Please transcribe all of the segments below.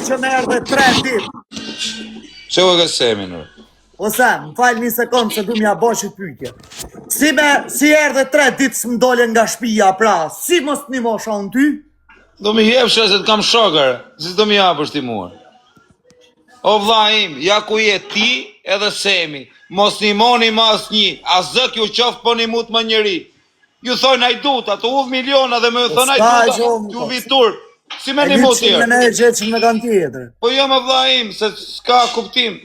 që më erdhe 3 ditë. Që u gësemi në? Ose, më falë një sekundë se du m'ja boshit pyetje. Si erdhe 3 ditë s'm dole nga shtëpia, pra, si mos një mosha unë ty? Do mi jepshe se të kam shokër, si do mi japësh ti mua. O vlla im, ja ku je ti edhe Semi, mos një moni mas një, a zëk ju qoftë po një mut më njëri. Ju thonë ajduta, të uvë miliona dhe me ju thonë ajduta, ju vitur, si me një mut tjerë. E një që që me kanë tjetër. Po jo me vlla im, se s'ka kuptim.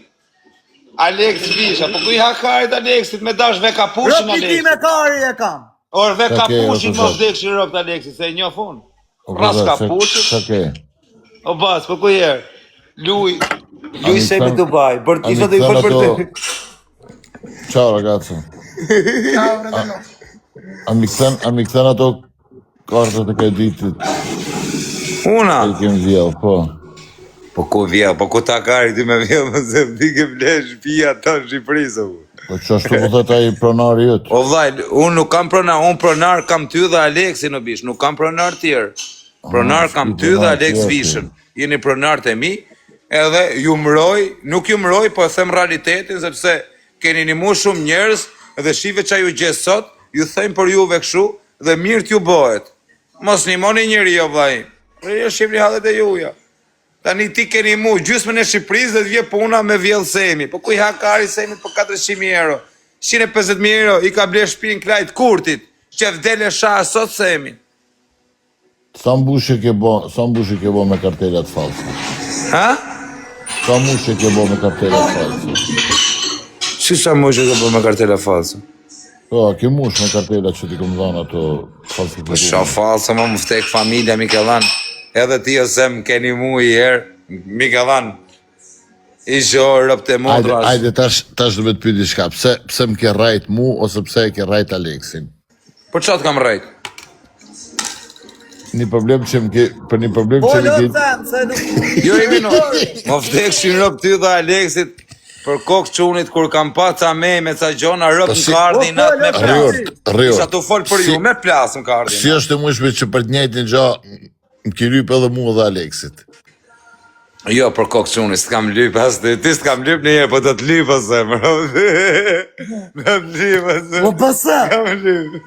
Alex Visha, po ku i hakarit Alexit me dash ve kapushin Alexit. Rëpiti me kari e kam. Or ve kapushin mos dekshin rëpt Alexit, se e njoh unë. Ras kapushin. O bas, po ku jerë? Luj Semi Dubai, isha të i fol për te. Ciao ragazzi. Ciao fratello. A mi kthen ato kartët e kreditit. Una? E kem vjell, po. Po ku vjell, po ku ta kari ty me vjell, më se ti ke blesh shtëpia ta në Shqipërisë. Po që ashtu po thot ai pronari jëtë? O vllaj, unë nuk kam pronar, unë pronar kam ty dhe Alexi në bish, nuk kam pronar tjerë. Pronar kam ty dhe Alex Vishën. Jeni pronarët e mi, edhe ju mroj, nuk ju mroj, po e them realitetin, sepse keni një mu shumë njerëz, dhe shive qa ju gjesë sot, ju thejmë për juve këshu, dhe mirë t'ju bëhet. Mos një moni njëri jo vllaj. Rejë Shqipëri hallet e juja. Tani ti keni mu, gjysmën e Shqipërisë dhe t'vje puna me vjell Semi. Po ku i hakari Semi për 400.000 euro? 150.000 euro i ka ble shpinë Klajt Kurtit, që vdele shah sot Semi. Sa mbushje ke bo me kartelat false? Ha? Sa mbushje ke bo me kartelat false? Si sa mbushje ke bo me kartelat false? Po, ke mush me kartelat që ti kom dhanë ato false? Po qa false, më ftek familja Mikelan. Edhe ti ose më keni mu i herë, Mikelan. I zhorë rëpë të modras. Ajde, tash dhe me të pyti shka. Pse më ke rajt mu, ose pse e ke rajt Alexin? Po qatë kam rajt? Një problem që më ke... Për një problem që më ke... Jo i mino, më vdekshin rëpë ty dhe Alexit për kokë qunit kur kam pa ca me ca gjona rëpë në kardi natë me plasë. Isha të folë për ju, me plasë në kardi natë. Si është e mushme që për të njëjtë një gja më ke lypë edhe mu dhe Alexit? Jo, për kokë qunit, s'kam lypë as të... Ti s'kam lypë një herë, po të lypë ose, më do të lypë ose. Po pëse?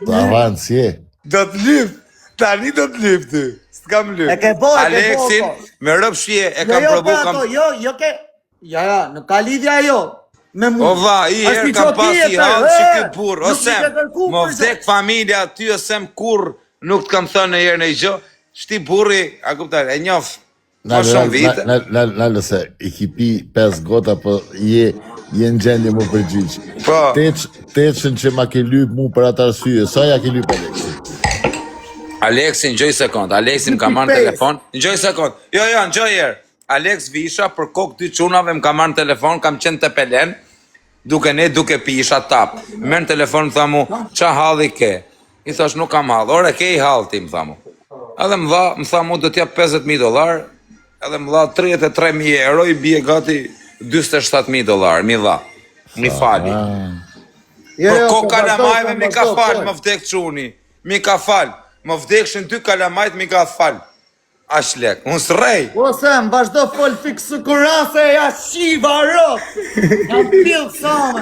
Ta avanë si e? Do të lypë. Tani do të lypë ty, s'kam lypë. E ke bo, Alexin, me rëpë shje, e kam provu, kam... Jo, ke... Ja, nuk ka lidhja jo. O vlla, i herë kam pas i halë që këtë burë, osem, më vdek familja, ty osem kur nuk të kam thënë në herë në i gjo, shti burri, a kuptar, e njofë, më shumë vite. Nalë se, i kipi 5 gota, po je në gjendje më përgjyqë. Po. Teqën që ma ke lypë mu për atë arsye, sa ja ke lypë Alexin? Alexin, njoj sekund, Alexin më ka marrë në telefon, njoj sekund, jo, njoj herë. Alex Visha për kokë 2 qunave më ka marrë në telefon, kam qenë të pelen, duke pisha tap. Merë në telefon më tha mu, qa halli ke? I thash nuk kam hall, ore ke i hall ti më tha mu. Edhe më tha mu do t'ja $50.000, edhe më dha 33.000 euro, i bie gati $27.000, mi dha, mi fali. Për kokë kalamajve mi ka falë, më vdek quni, mi ka falë, më vdekshin 2 kalamajt mi ka falë. Ash lek, unë s'rej. Po se, më vazhdo fol fiksu kurase e ja shiva rëp. Jam pilë samë.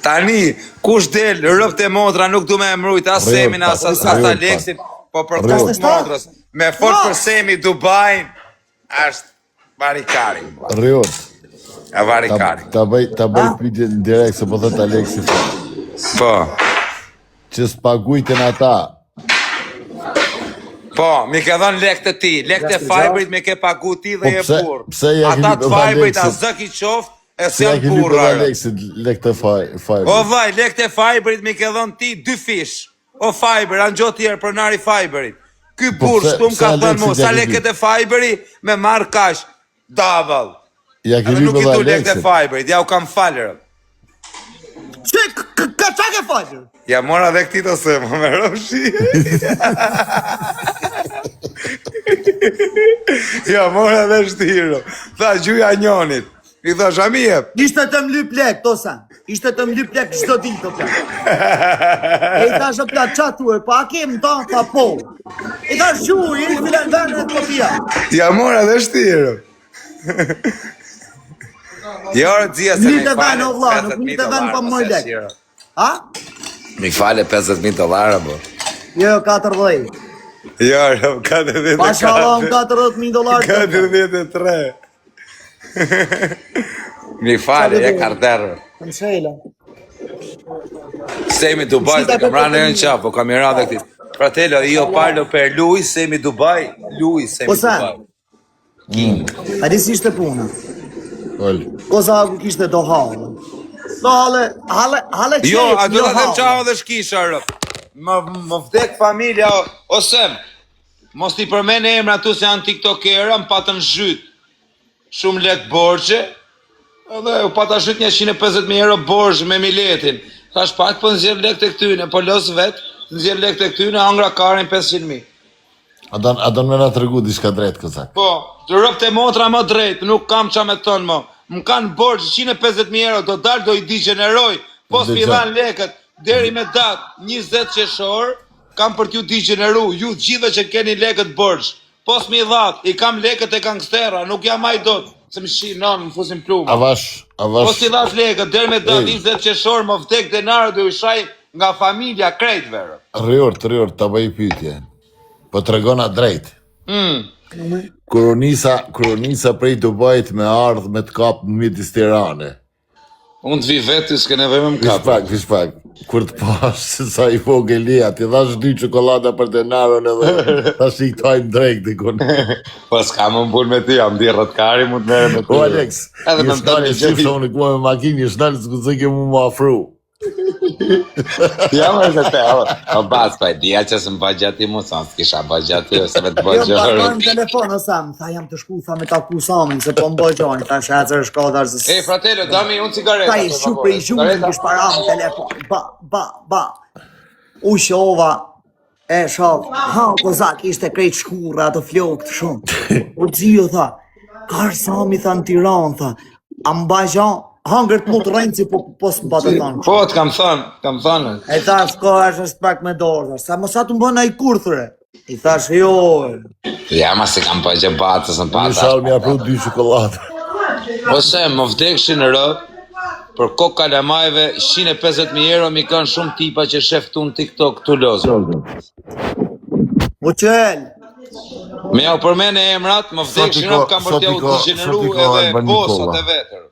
Tani, kush del, rëpt e motra nuk du me emrujt, as Semin, as Alexin, po për kokë motrës. Me fol për Semi Dubai, ashtë varikari. Riot. A varikari. Ta bëj pyetje në direkt, se po thët Alexi. Po. Që s'pagujten ata. Po, mi ke dhënë lekët e ti, lekët e Fibrit me ke pagu ti dhe e burë. Ata të Fibrit, a zëk i qoftë, e se janë burë. Lekët e Fibrit. O vaj, lekët e Fibrit mi ke dhënë ti 2 fish. O Fibr, anë gjotë tjerë pronari Fibrit. Ky burë shtu më ka thënë mu, sa lekët e Fibrit me marë kash. Double. Edhe nuk i du lekët e Fibrit, ja u kam falërë. Ka qa ke falër? Ja mora dhe këti të se, më me rëvshi. Ja mora dhe shtiro. Tha gjuja njonit. I tha shamije. Ishte të më lyp lek, Tosan. Ishte të më lyp lek qdo din të plak. E i tha shë plak qatuër, pa a kemë ta po. I tha shuj, i filan vene të pia. Ja mora dhe shtiro. Jo, Rëzia, se Një të ven o vla, nuk një të ven pa moj lek. Ha? Mi fale $50,000, bo. Jo, 14. Jo, 40. Pashalom $40,000. 43. Mi fale, e karterë. Në shela. Semi Dubai, se kam ranë në qafë, po kam i ranë dhe këti. Fratello, io parlo per lui, Semi Dubai, lui Semi Po sa? Dubai. A di si ishte puna? Ol. Kosa ku kishte do halë. Do hale qef, Jo, a do jo të them halë. qao dhe shkisha, rë. Më vdek familja, ose mos t'i përmene emra tu se janë tiktokera, më patën zhyt. Shumë lek borgje, edhe u pata zhyt €150,000 borgj me miletin. Thash pak po nxjerr lek të këtyne, po los vet, nxjerr lek të këtyne, angra karin 500,000. A don me na tregu diçka drejt kozak. Po, të rëp të motra më drejt, nuk kam qa me tonë më. Më kanë borgj €150,000, do dalë do i digjeneroj, po s'pillan lekët, deri me datë 20 qershor, kam për t'ju digjeneru, ju gjithë që keni lekët borgj. Po s'mi dhatë, i kam lekët e gangstera, nuk jam aj dot, se më shi, non, më fusin pluma. Avash. Po si dhatë lekët, deri me datë 20 qershor, më vdek denarë dhe u shaj nga familja krejt verë. Rrior, ta bëj pyetje. Po tregona drejt. Kronisa prej Dubajit me ardh me të kap në midis Tirane. Unë të vi vetë, s'ke nevoj me më kapë. Vish pak. Kur të pash se sa i vogelia, ti dhash 2 çokolada për denarën edhe tash i këtojnë drejt dikun. Po s'ka më mbull me ti, jam di rëtkari, mu të mere me ti. O Alex, Edhe me jesë dalë e shifë unë këma me makinë, jesë dalë s'ku se ke mu më afru. Jam e se te, o bas, pa e dija që së më bëgjati mu, sa në s'kisha bëgjati, ose me të Jo, bëgjori. në telefon, o Sam, tha jam të shku, tha me taku Samin, se po më bëgjoni, tha shëtër shkodar zës. E, fratello, dami unë cigareta. Tha i shupër i shumë, në kish para në telefon, ba. U shova, e shof, ha, kozak, ishte krejt shkurra, ato flokët shumë. U gjio, tha, karë Sami, tha në Tiranë, tha, a më bëgjon, hangër të mu të rejnë, si po së më batë të tanë. Po, të kam thënë. E thash, ko është pak me dorë, thash, sa mos atë më bëna i kurthre. I thash, jo. Ja, ma se kam bëgjë batës në Një pata. shalë mi afru 2 çokolada. Ose, më vdekshin në rë, për kokë kalamajve, €150,000 mi kanë shumë tipa që shef tu në TikTok të lozë. U qel. Me ja u përmene emrat, më vdekshin rë, kam për t'ja u të gjeneru edhe bosat e vetër.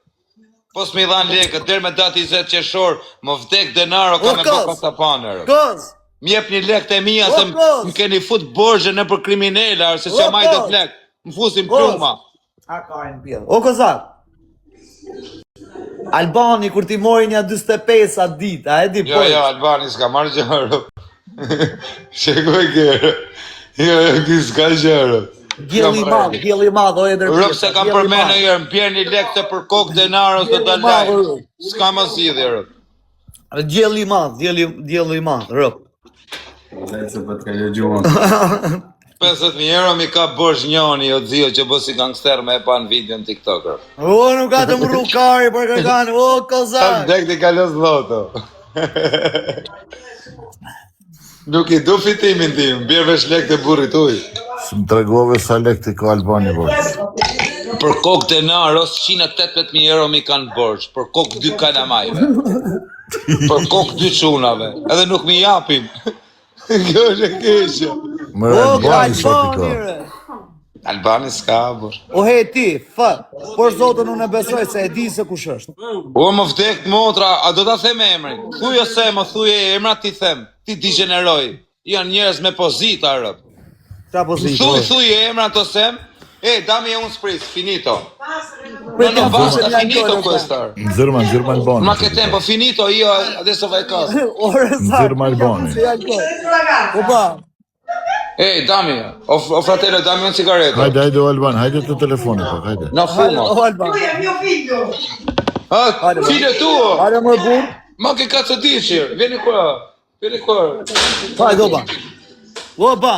Po s'mi dhanë lekët, der me datë 20 qershor, më vdek denaro ka me baka të panërë. Koz. Mjep një lekët e mija se më keni fut borgje në për kriminela, arse që maj të flek, më fusin pluma. A ka e në pjellë. O kozak. Albani, kur ti mori një 25 atë ditë, a e di Jo, Albani s'ka marrë gjërë. Sheko e kërë. Jo, ki s'ka gjërë. Gjelli madh, o e dërpjellë. Rëpë se kam përmene jërë, më pjerë një lekë të për kokë denarës dhe të lajë. S'ka më zidhe, rëpë. Gjelli madh, rëp. 50,000 mi ka borsh njoni, o dzio që bo si gangster me e pa në video në TikTok, rëpë. O, nuk ka të mru kari për kërkanë, o, kozak. Dek t'i kalos loto. Nuk i du fitimin tim, bjerë vesh lekë të burrit uj. Së më tregove sa lek të ka Albani borë. Për kokë denaros, €118,000 mi kanë borç, për kokë 2 kalamajve. Për kokë 2 çunave, edhe nuk mi japin. Kjo është e keqe. Më Albani sa të ka. Albani s'ka, borë. O he ti, por zotën unë e besoj se e di se kush është. O më vdek motra, a do ta them emrin? Thuj ose më thuj emra ti them, ti digjeneroj. Janë njerëz me pozita, rëp. Qa pozitë? Thuj emra të sem. E, dami e unë spris, finito. No, basta, finito questo. Nxirma Albani. Ma che tempo, finito, io adesso vai a casa. Nxirma Albani. Opa. Dami, o fratello, dammi un sigaretto. Hajde o Alban, hajde të telefoni pak, hajde. No, fumo. O Alban. Lui è mio figlio. Ah, figlio tuo! Hajde më burr. Ma che cazzo dici? Vieni qua, vieni qua. Hajde opa. Opa.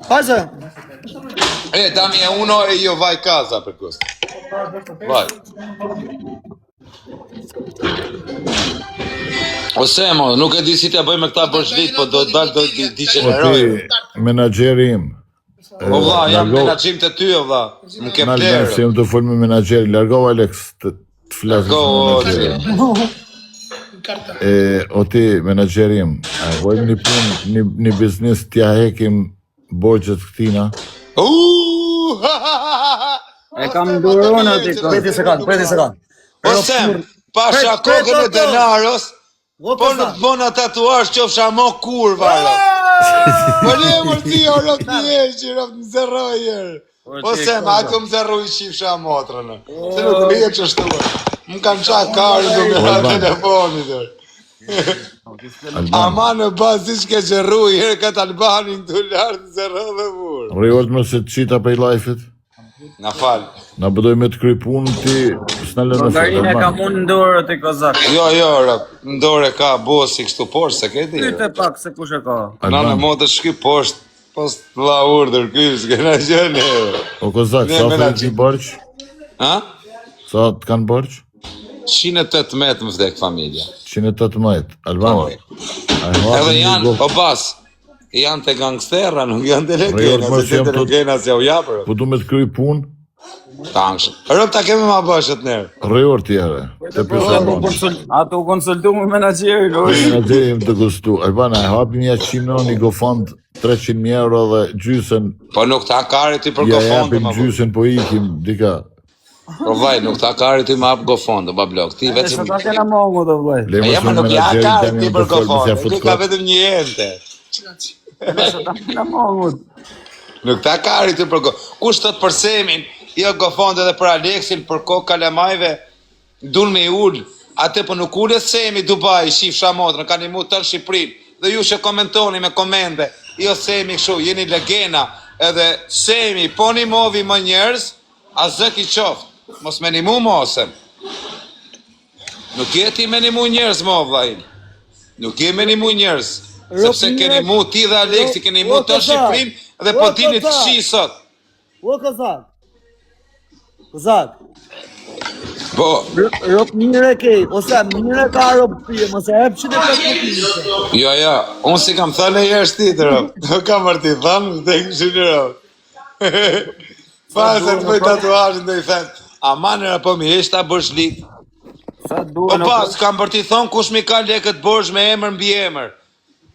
Hajde. Dammi a uno e io vai a casa per questo. Vai. O Semo, nuk e di si t'ja bëj me këta bëshlit, po do të dalë do t'i O qeneroj. ti, menagjeri im. O vlla, jam menaxhim të ty o vlla. Më ke Se plerë. jam të fol me menaxherin, largo Alex të flasë me menaxherin. O ti, menaxheri im, a vojmë një punë, një biznes t'ja hekim borxhet këtina? E kam duron aty. Preti sekond. O Sem, pasha kokën e denaros, po në të bona tatuash qofsha mo kur valla. Po ne mërti o rop një që rop në zerroj herë. O Sem, ako më zerroj shifsha motrën. Se nuk rije që shtuar. Më kanë qa karë du me ra telefonit. Ama në bazë që ke zerru i herë këtë Albanin të lartë zerro dhe burë. Rejot më se të qita prej life-it? Na falë. Na bëdoj me të kryj punë ti, s'na lënë Llogarin e kam unë në dorë te kozak. Jo, rap, në dore ka bosi kështu poshtë, se ke di. Pyete pak se kush e ka. Na në modë shky poshtë, post la urdër, ky s'kena gjënë. O kozak, sa thënë ti borç? Ha? Sa të kanë borç? 118 më vdek familja. 118, Albano. Edhe janë, o bas, janë të gangstera, nuk janë të legena, se të legena se u japër. Po du me të kryj punë? Tangshë. Rëp ta kemi ma bëshët nërë. Rejor tjere, të përsa Ato u konsultu me menaxherin. Menaxheri im të gustu. Albana, e hapi një 100 një gofond 300.000 euro dhe gjysën. Po nuk ta kari ti për Ja gofondë, japim ma bu. gjysën po ikim, dika. Po vaj, nuk ta kari ti ma hap gofondë, ba blok. Ti Sa vetëm... ta kena mongu të vllai. Le E mos jema me nuk ja menaxherin kari tani ti unë për të fol, mos ja gofondë, fut ti ka kot. vetëm një ente. Sa ta kena mongu. Nuk ta kari ti për gofondë. Kush thot për Semin, jo gofondë edhe për Aleksin, për kokë kalamajve, dun me i ullë. Ate po nuk ullë Semi Dubai, shif shamotrën, ka një mu tërë Shqiprin. Dhe ju që komentoni me komente, jo Semi këshu, jeni legena, edhe Semi, po një movi më njerës, a zëk i qoftë, mos me një mu mosem. Nuk jeti me një mu njerës, mo vlajin. Nuk je me një mu njerës. Sepse keni mu ti dhe Aleksi, keni mu tërë Shqiprin, dhe po dini të shi sot. O kozak. Kozak. Po, Rop mire ke, ose mire ka rop pije, mos e hep 118. jo, unë si kam thënë e jeshtë ti të rop. Nuk kam mërti thënë, dhe kështë në rop. Pasë të bëj tatuajnë dhe i thënë, ama nëra po mi heshtë ta bësh lit. Sa Po duan. pas, kam për ti thonë kush mi ka lekët borsh me emër mbi emër.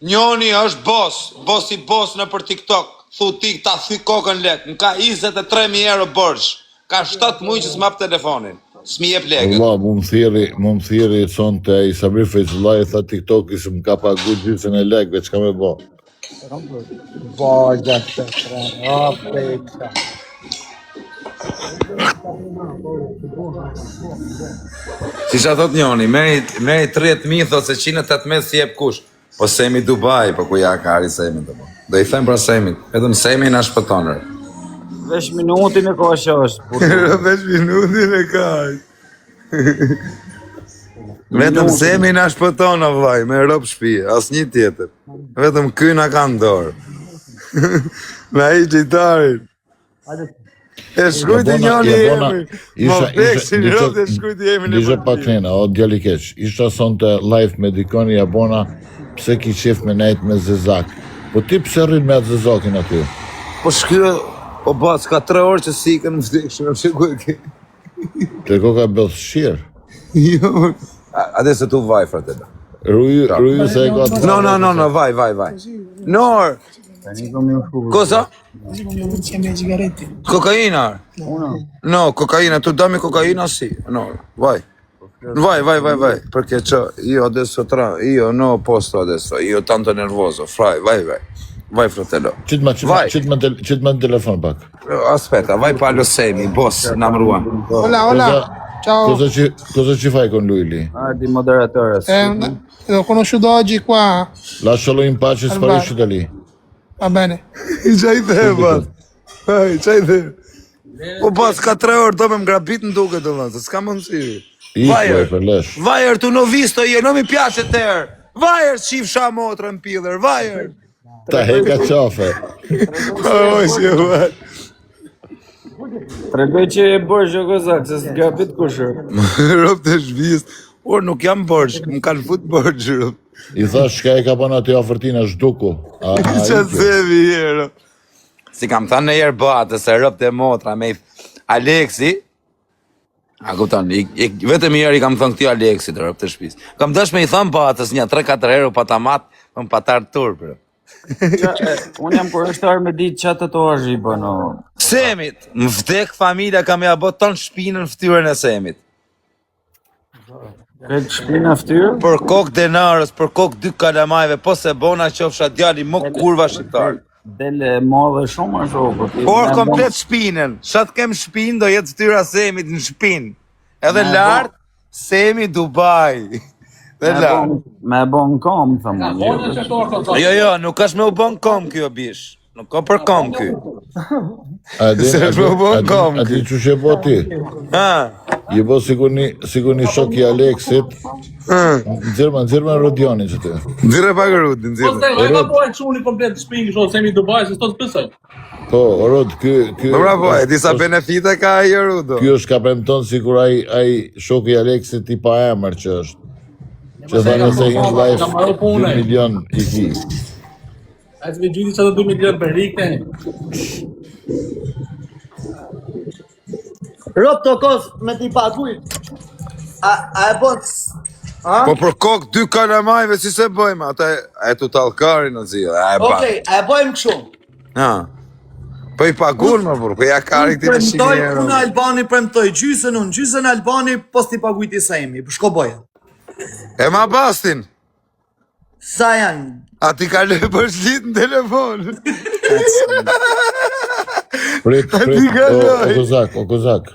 Njoni është boss i boss në për TikTok. Thu tik ta thy kokën lek, më ka 23.000 euro borsh. Ka 7 muaj që s'map telefonin. S'mi jep lekët. Allah, mu më thiri son të i Sabri Fejzullaj, tha TikTok i se më ka pagu gjysën e lekve, që ka me bo? Boja të tre, o pejta. Si që thot njoni, meri 30.000, thot se 118 si jep kush. Po Semi Dubai, po ku ja ka ari Semi të po. Do i them pra Semi, vetëm Semi na shpëtonër. Vesh minutin e ka është. Vesh minutin e kaj. Vetëm Semi na shpëton o vaj, me rop shpije, as një tjetër. Vetëm ky na ka në dorë. Me i gjitarin. E shkujti njoni emri. Më vdeksin rop dhe shkujti emri në Dishe pak nena, o djali keq. Isha son të live me dikoni Jabona, pse ki qef me nejt me Zezak. Po ti pse rrin me atë Zezakin aty? Po shkjo, po bas, ka 3 orë që si ikën më vdeksin, në shku e ke. Te ko ka bëth shirë. Jo. Adesso tu vai, fratello. Ruju se e ka të... No, vai. Nor! Cosa? Insieme ai sigaretti. Cocaina? No, cocaina, tu dammi cocaina sì. No, vai. Vai, perché io adesso io no ho posto adesso, io tanto nervoso. Vai. Vai, fratello. Qit ma në telefon pak. Aspetta, vai Paolo Semi, boss number 1. Hola. Ciao. Cosa ci fai con lui lì? Di moderatore. L'ho conosciuto oggi qua. Lascialo in pace, sparisci da lì. Va bene. Qaj the, bas? Qaj the? Po bas, ka 3 orë, do me më grabit në duke të vëllë, s'ka mundësi. Iko e për lesh. Vajer, tu non visto io, non mi piace ter. Vajer, shifsha motrën piller, vajer. Ta heka qafe. Si e vaj. Tregoj që e bërë që kozak, se s'gabit kushë. Rop të shvijës. Or, nuk jam borç, më kanë fut borç, rop. I thash, shka e ka bën aty ofertina zhduku. Që thevi jero. Si kam thënë në herë batë, se rëpë të motra me Aleksi, a kupton, vetëm i herë i kam thënë këti Aleksi të rëpë të shpis. Kam dësh me i thënë batës një 3-4 herë pa ta matë, më patar turpër. Unë jam kurështar me ditë që tatuazh i bën. Semit, më vdek familja ka me abot ton shpinën ftyrën e Semit. Këtë shpinë ftyrë? Për kokë denarës, për kokë 2 kalamajve, po se bona qofsha djali më kurva shqiptar. Dele modhe shumë ashtu, Por komplet shpinën, shatë kem shpinë, do jetë ftyra Semit në shpinë. Edhe lartë, Semi Dubai. Dhe lartë. Me bon kom, thëmë. Jo, nuk është me u bon kom kjo bish. Nuk ka për kom kjo. A di që shë po ti? Je po sigur një shok i Aleksit. Nxirma Rodioni që të. Nxirë pak Rodi, nxirë. Ka bojë kështu një komplet shpinë, kështu Semi Dubai, se s'to të besoj. Po, Rod, ky... Dobra po, e disa benefite ka ajo Rudo. Ky është ka premton sigur ai shok i Aleksit i pa emër që është. Që thane se in life 2 milion i ki. A të gjyti që të 2 milion për rikë, Rop të kosë me t'i pagujt. A e bënë... Po për kokë 2 kalamajve si se bëjmë, ata e tu talkari në zilë, a e ba. Okej, a e bëjmë kështu. Po i pagun më burë, po ja kari këti në shqinjerë. Unë Albani premtoj, gjysën Albani pos t'i pagujt i Semi, për shko bëjë. E ma bastin, Sa janë? a ti ka le për shlit në telefon. O Kozak.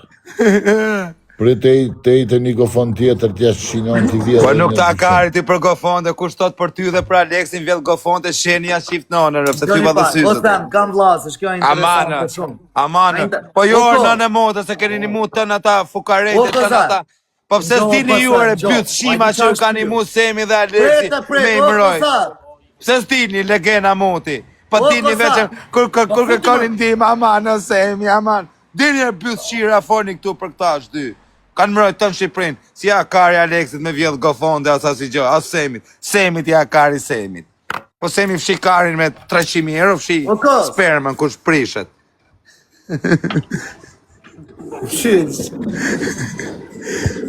Prit te i të një gofon tjetër t'ja shqinon t'i vjetë. Po nuk ta kari ti për gofonde, kush tot për ty dhe për Aleksin vjetë gofonde, shenja shift në onër, se ty va dhe syzët. O them, kam vlasë, shkjo interesante shumë. Amana, po jo në në motë, se keni një mutë të në ta fukarete, të në ta... Po pse s'dini ju e bytë shima që ka një mu Semi dhe Aleksi me i mëroj. Pse s'dini legena muti. Po dini veçëm, kur kërkoni ndim, aman në Semi, aman. Dini e bytë shira forni këtu për këta është dy. Kanë mëroj të në Shqiprin, si ja kari Aleksit me vjedh gofonde asa si gjo, as Semit. Semit ja kari Semit. Po Semi fshi karin me 300.000 euro, fshi spermën kush prishet.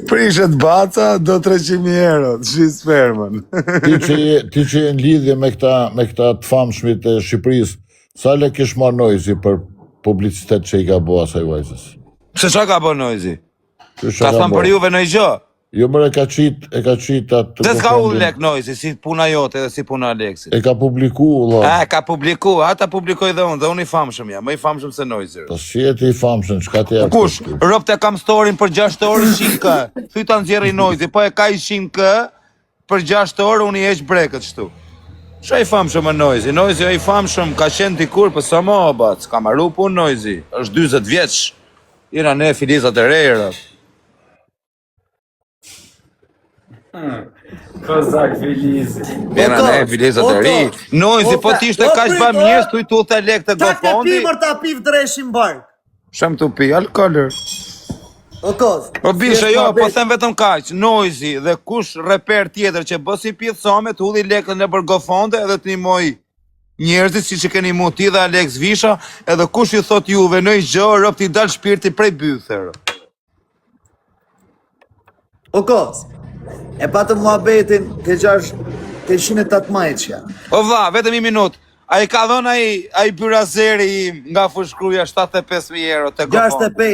Prishet baca, do 300.000 euro, fshi spermën. Ti që je në lidhje me këta të famshmit e Shqipërisë, sa le kish marrë Noizi për publicitet që i ka bo asaj vajzës? Se qa ka bo Noizi? Ka thëmë për juve në i gjo? Jo mërë e ka qit atë... Dhe s'ka u lek Noizi, si puna jote dhe si puna Aleksit. E ka publiku, la. Ka publiku, ata publikoj dhe unë i famshëm ja, më i famshëm se Noizi. Po si e ti i famshëm, qka ti e... Kush, rëpte kam storin për 6 orë 100k, thuj të nëzjeri Noizi, po e ka i 100k, për 6 orë unë i eq brekët shtu. Qa i famshëm e Noizi? Noizi e i famshëm ka qenë dikur, për sa mo obat, s'ka marru pun Noizi, është 20 vjeç, ira ne filizat e rejrët. Kozak Filizi. Ira ne filizat e ri. Noizi, po t'ishte ka që ba mjesë, thuj tu të lek të Qa ke gofondi. pi për ta piv dreshin bark? Shem t'u pi, alkoller. O koz. Po bishe jo, po them vetëm kaq, Noizi dhe kush reper tjetër që bësi pithë some, të hudhi lekën në për gofonde edhe të nimoj njerëzit si që keni mu ti dhe Alex Visha, edhe kush ju thot juve në i gjo, rëp t'i dal shpirti prej byther. O koz. E patë muhabetin ke 108 majqja. O vla, vetëm i minut, a i ka dhon a i byrazeri im nga fushkruja 75.000 euro të gofonde.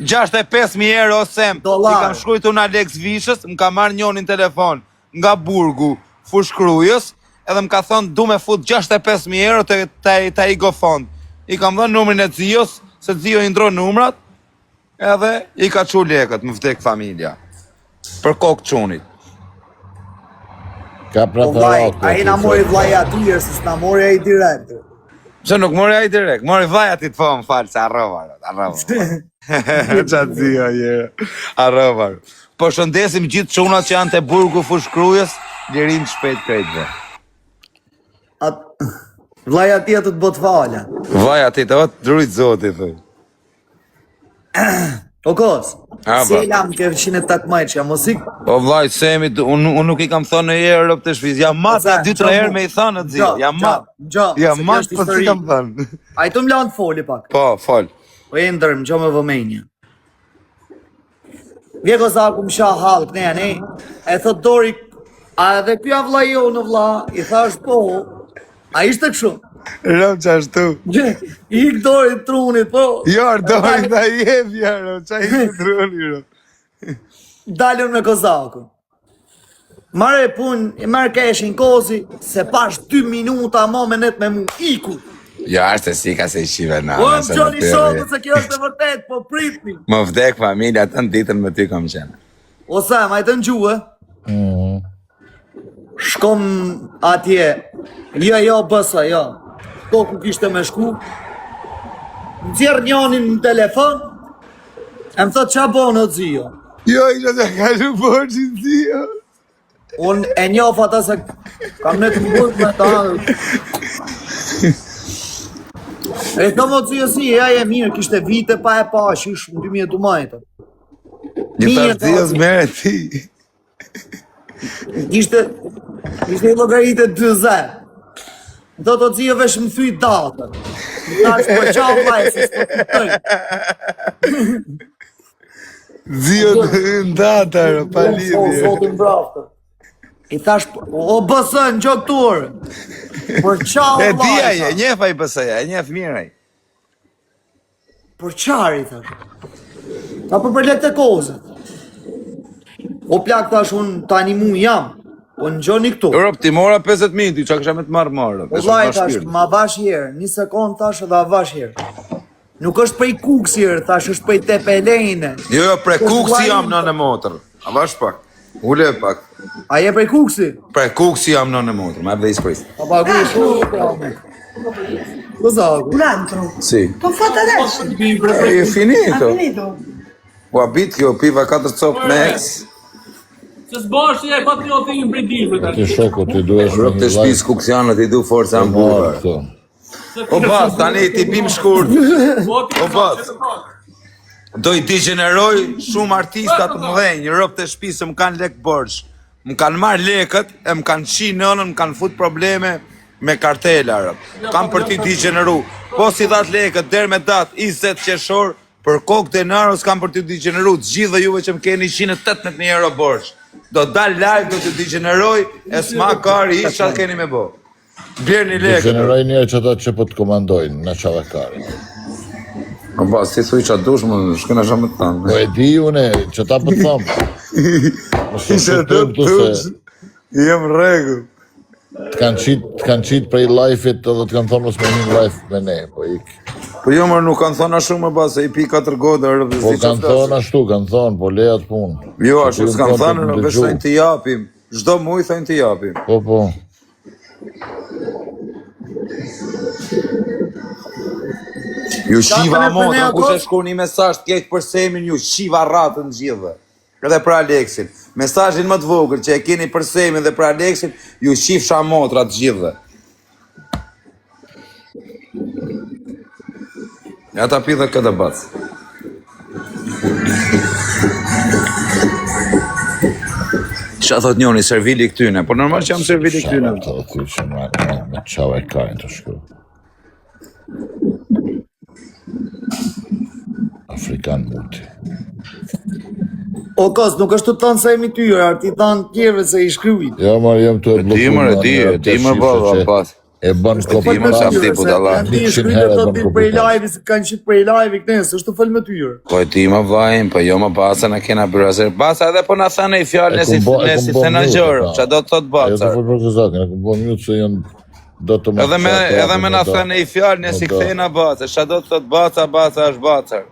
65.000 euro sem, i kam shkrujtu në Alex Vishës, më ka marrë njonin telefon nga burgu fushkrujës, edhe më ka thonë du me fut 65.000 euro të i gofond. I kam dhënë numrin e Zios, se Zio i ndro numrat, edhe i ka qu lekët, më vdek familja. Për kokë qunit. Ka preferat. A i na mori vlaja atyre, se s'na mori a i direkt. Se nuk mori a i direkt, mori vlaja ti të po më falë, se arrovar. Qatë Zio, arrovar. Po shëndesim gjithë qunat që janë të burgu fushkrujës, lirin shpejt krejtve. Vlaja tjetë të bot fala. Vlaja ti të drujt zoti, thëj. O kos, Selam ke 108 majtë, mos ik. Po vllaj, Semi, unë nuk I kam thënë në herë rob të shtëpisë. Jam mat 2-3 herë me I thënë atë. Jam mat. Jam mat, po si kam thënë. Ai të më lanë foli pak. Po, fol. Po e ndërm, gjo me vëmenja. Vje Kozaku më shah halk, ne, e thot Dori, a edhe pja vlla jo në vlla, I thash po, a ishte kështu? Rob qashtu. Ik Dori trunit, po. Jo, Dori ta jepja, rob, qa I truni, rob. Dalën me Kozaku. Mare pun, marrë keshin kozi, se pash 2 minuta ma me net me mu, iku. Jo, është si ka se I shive na. Po më qoni shokët se kjo është e vërtet, po pritni. Më vdek familja të në ditën me ty kom qenë. Ose, ma I të në gjuhë, shkom atje, jo, bësa, jo. To ku kishte me shku, nëzjerë njonin në telefon, e më thot qa bonë o zio. Jo, isha të kalu borqin zio. Unë e njof ata se kam në të mbut me ta. E të më zio si, ja e mirë, kishte vite pa e pa, shish në 2002 majtë. Një thash zio s'mere ti. Ishte I logaritë 20. Do të zio vesh më thy datën. Tash për qa vlaj, se s'po të tëj. Zio të ndatar, pa lidhje. Zotin braftë. I thash, o bësën, gjoktur. Për qa E vlaj. dia e njef ai bësëja, e njef miraj. Për qari, thash. Ta për lek të kozët. O plak tash unë tani mu jam. Po në gjoni këtu. Rob, ti mora 50 minuti, qa kësha me të marrë. O laj tash, ma vash herë, 1 sekund tash edhe a vash herë. Nuk është prej kuksi herë, tash është prej tepelejne. Jo, pre kuksi jam në në motër. A vash pak. Ule pak. A je prej kuksi? Pre kuksi jam në në motër, ma dhe I spris. A pagu I shumë. Kozaku. Un altro. Si. T'ho fatto adesso. E finito. Ha finito? U abit kjo, piva 4 copë me ex. Se s'bash e patriotin për librit. Ti shoku, ti duhesh Rob të shpis kuksianët, I du forca në burë. O bas, tani ti bim shkurt. O bas. Do I degeneroj shumë artistat mëdhenj, rob të shpisë më kanë lek borç. Më kanë marrë lekët, e më kanë qi nënën, më kanë fut probleme me kartela, rob. Kam për ti degeneru. Po si dhat lekët, der me datë 20 qershor, për kokë denaros kam për ti degeneru. Të gjithë dhe juve që më keni 118 euro borç. Do dal live, do të degeneroj, e s'ma kari ish qatë keni me bo. Bjerë një lekët. Degeneroj njerë që ata që po të komandojnë, në qave kare. O ba, si thuj që dush më, shkëna shumë të tanë. Po e di une, që ta po të thamë. Ishe të tush, jem regu. Të kanë qitë prej life-it edhe të kanë thonë mos me një life me ne, po ik. Po jo mërë nuk kanë thonë a shumë e ba, se I pi 4 godë, rëpë Po kanë thonë ashtu, kanë thonë, po leat punë. Jo, ashtu s'kanë thonë, rëpë thëjnë të japim. Çdo muj thëjnë të japim. Po. Ju shiva motra, kush e shkon një mesazh të keq për Semin, ju shiva ratën gjithë. Edhe për Aleksin. Mesazhin më të vogël që e keni për Semin dhe për Aleksin, ju shifsha motra të gjithë. Ja ta pi dhe këtë bac. Qa thot njoni, servili këtyne, por normal që jam servili këtyne. Të dhe ty që me qave kajnë të shkru. Afrikan muti. O kos, nuk është të tanë sa jemi tyre, arti tanë tjerve se I shkrujt. Jo, marë jem të e blokuar. Di më bërë, pas. E bën kopë Ti më sa ti budalla. Ti shkrujt e të ti prej live, se kanë qit prej live, këtënës, është të fëll me tyre. Po e ti më vajnë, po jo më basa në kena bërëzer. Basa edhe po në thane I fjallë nësi thena gjërë, që do të thotë Jo të bacar. fërë për këzakin, e këmë bo mjutë se jënë do të më Edhe me në thane I fjallë nësi këthena bacar, që do të thotë baca është bacar.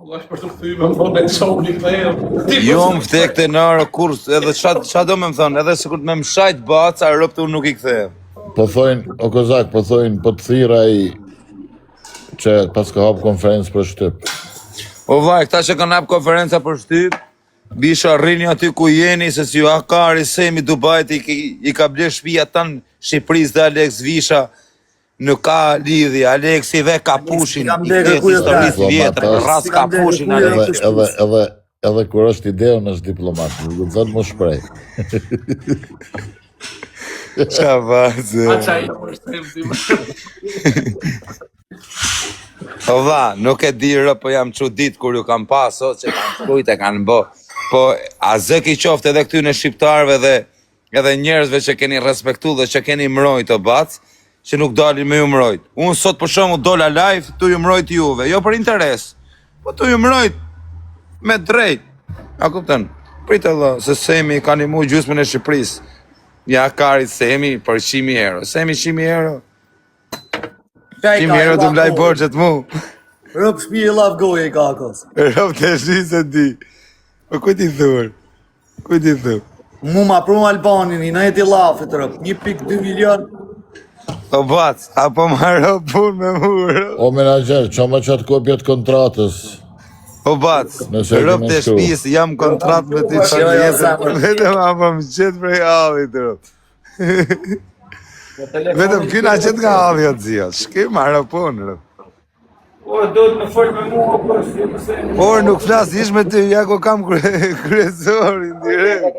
Allah për të këthy me më thonë e qoni këthejë. Jo më vdek të nërë kurs, edhe qa do me më thonë, edhe se kur të me më shajt baca, rëpë unë nuk I këthejë. Po thojnë, o kozak, po thojnë, po të thira I që pas ka hapë konferencë për Shtyp. O vaj, këta që kanë hapë konferenca për Shtyp, bisha rrini aty ku jeni, se si ju Akari, Semi, Dubajt, I ka ble shpia tanë Shqipëris dhe Alex Visha, Nuk ka lidhje, Aleksi dhe Kapushin, Kam i lekë, kthetë ku e historisë ka? vjetër, rras Si kam lekë, Kapushin, ku e ka? Aleksi. Edhe kur është ideon është diplomat, nuk do të thonë më shprej. Qa vazë. Aqa i më shtem Po dha, nuk e di rë, po jam çudit kur ju kam pas, o, që kanë shkujt e kanë bë. Po, a zë ki qoftë edhe këtyne shqiptarve dhe edhe njerëzve që keni respektu dhe që keni mrojt o bac, që nuk dalin me ju mrojt. Unë sot për shumë dola live, tu ju mrojt juve, jo për interes, po tu ju mrojt me drejt. A kupton? Pritë Allah, se Semi ka një mu gjysmën e Shqipërisë. Ja karit Semi për 100.000 euro. Semi 100.000 euro. 100.000 euro të mlaj borxhet mu. Rëp shpi e laf goje i kakos. Rëp të shi se di. Po ku ti thur? Ku ti thur? Mu ma prum Albanin, i nëjt i lafit rëp, 1.2 milion. O bac, apo ma rëp pun me mu rëp. O menaxher, qa më qatë kopjat kontratës? O bac, Nëse e rëp kemi të shkru. shpisë, jam kontrat me ti që Jo, jetër. zemër. Vetëm apo më qetë prej avit rëp. Vetëm ky na qetë nga avi o dzia. Shke ma rëpun rëp. O, do të më folë me mua, po është pëse... Por nuk flas ish me ty, ja ku kam kryesorin direkt.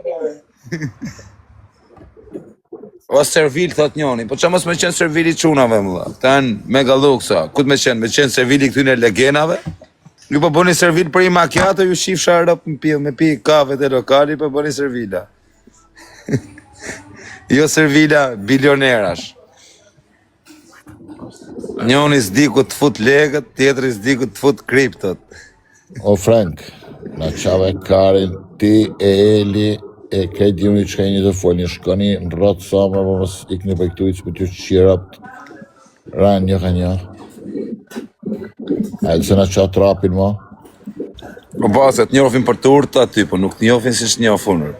O servil thot njoni, po qa mos me qenë servili qunave më dha. Ta janë mega luksa. Ku të me qenë servili këtyne legenave? Ju po bëni servil për i macchiato, ju shifsha rëp me pi kafe të lokali, po bëni servila. Jo servila bilionerash. Njoni s'di ku të fut legët, tjetëri s'di ku të fut kriptot. O Frank, na qave Karin, ti e Eli, e krejt juni që ka një të folni, shkoni në rrotë sa më mos ikni për këtu i që për t'ju qirapt, ranë një ka një. A edhe se na qa trapin ma? Po baset, njofin për turta aty, po nuk njofin si sh'njofunër.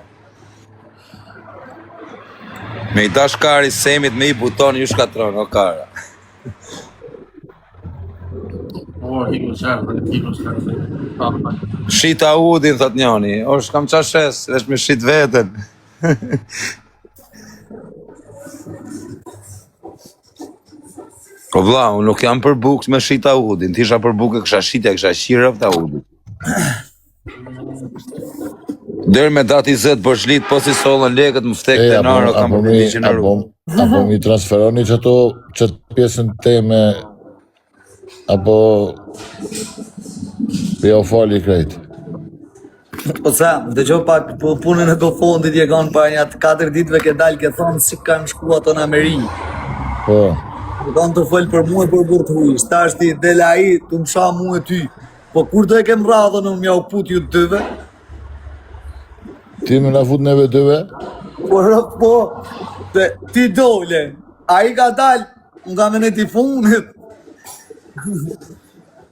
Me i dash kari Semit, me i buton, ju shkatron, o kara. O, hiko qarë. Shita udin, thot njoni, o shkam qa shes, dhe shme shit veten. Po vla, unë nuk jam për bukës me shita udin, tisha për bukë e kësha shita, e kësha shirëv të udin. Dërë me dati zët bërshlit, po si sollën lekët, më ftek të naro, kam për 100 euro. Apo mi transferoni qëto pjesën teme, apo jo fali krejt. Po sa, dëgjo pak po punën e GoFundit je kanë pa një 4 ditëve ke dalë ke thonë si kanë shku ato në Amerikë. Po, Kanë të folë për mu e për bërë të hujës, ta është ti dela i, të më sha mu e ty. Po kur do e kem radhën unë mja u put ju dëve? ti me na fut neve dëve? Po rëp po, ti dole, a i ka dalë nga me në tifunit.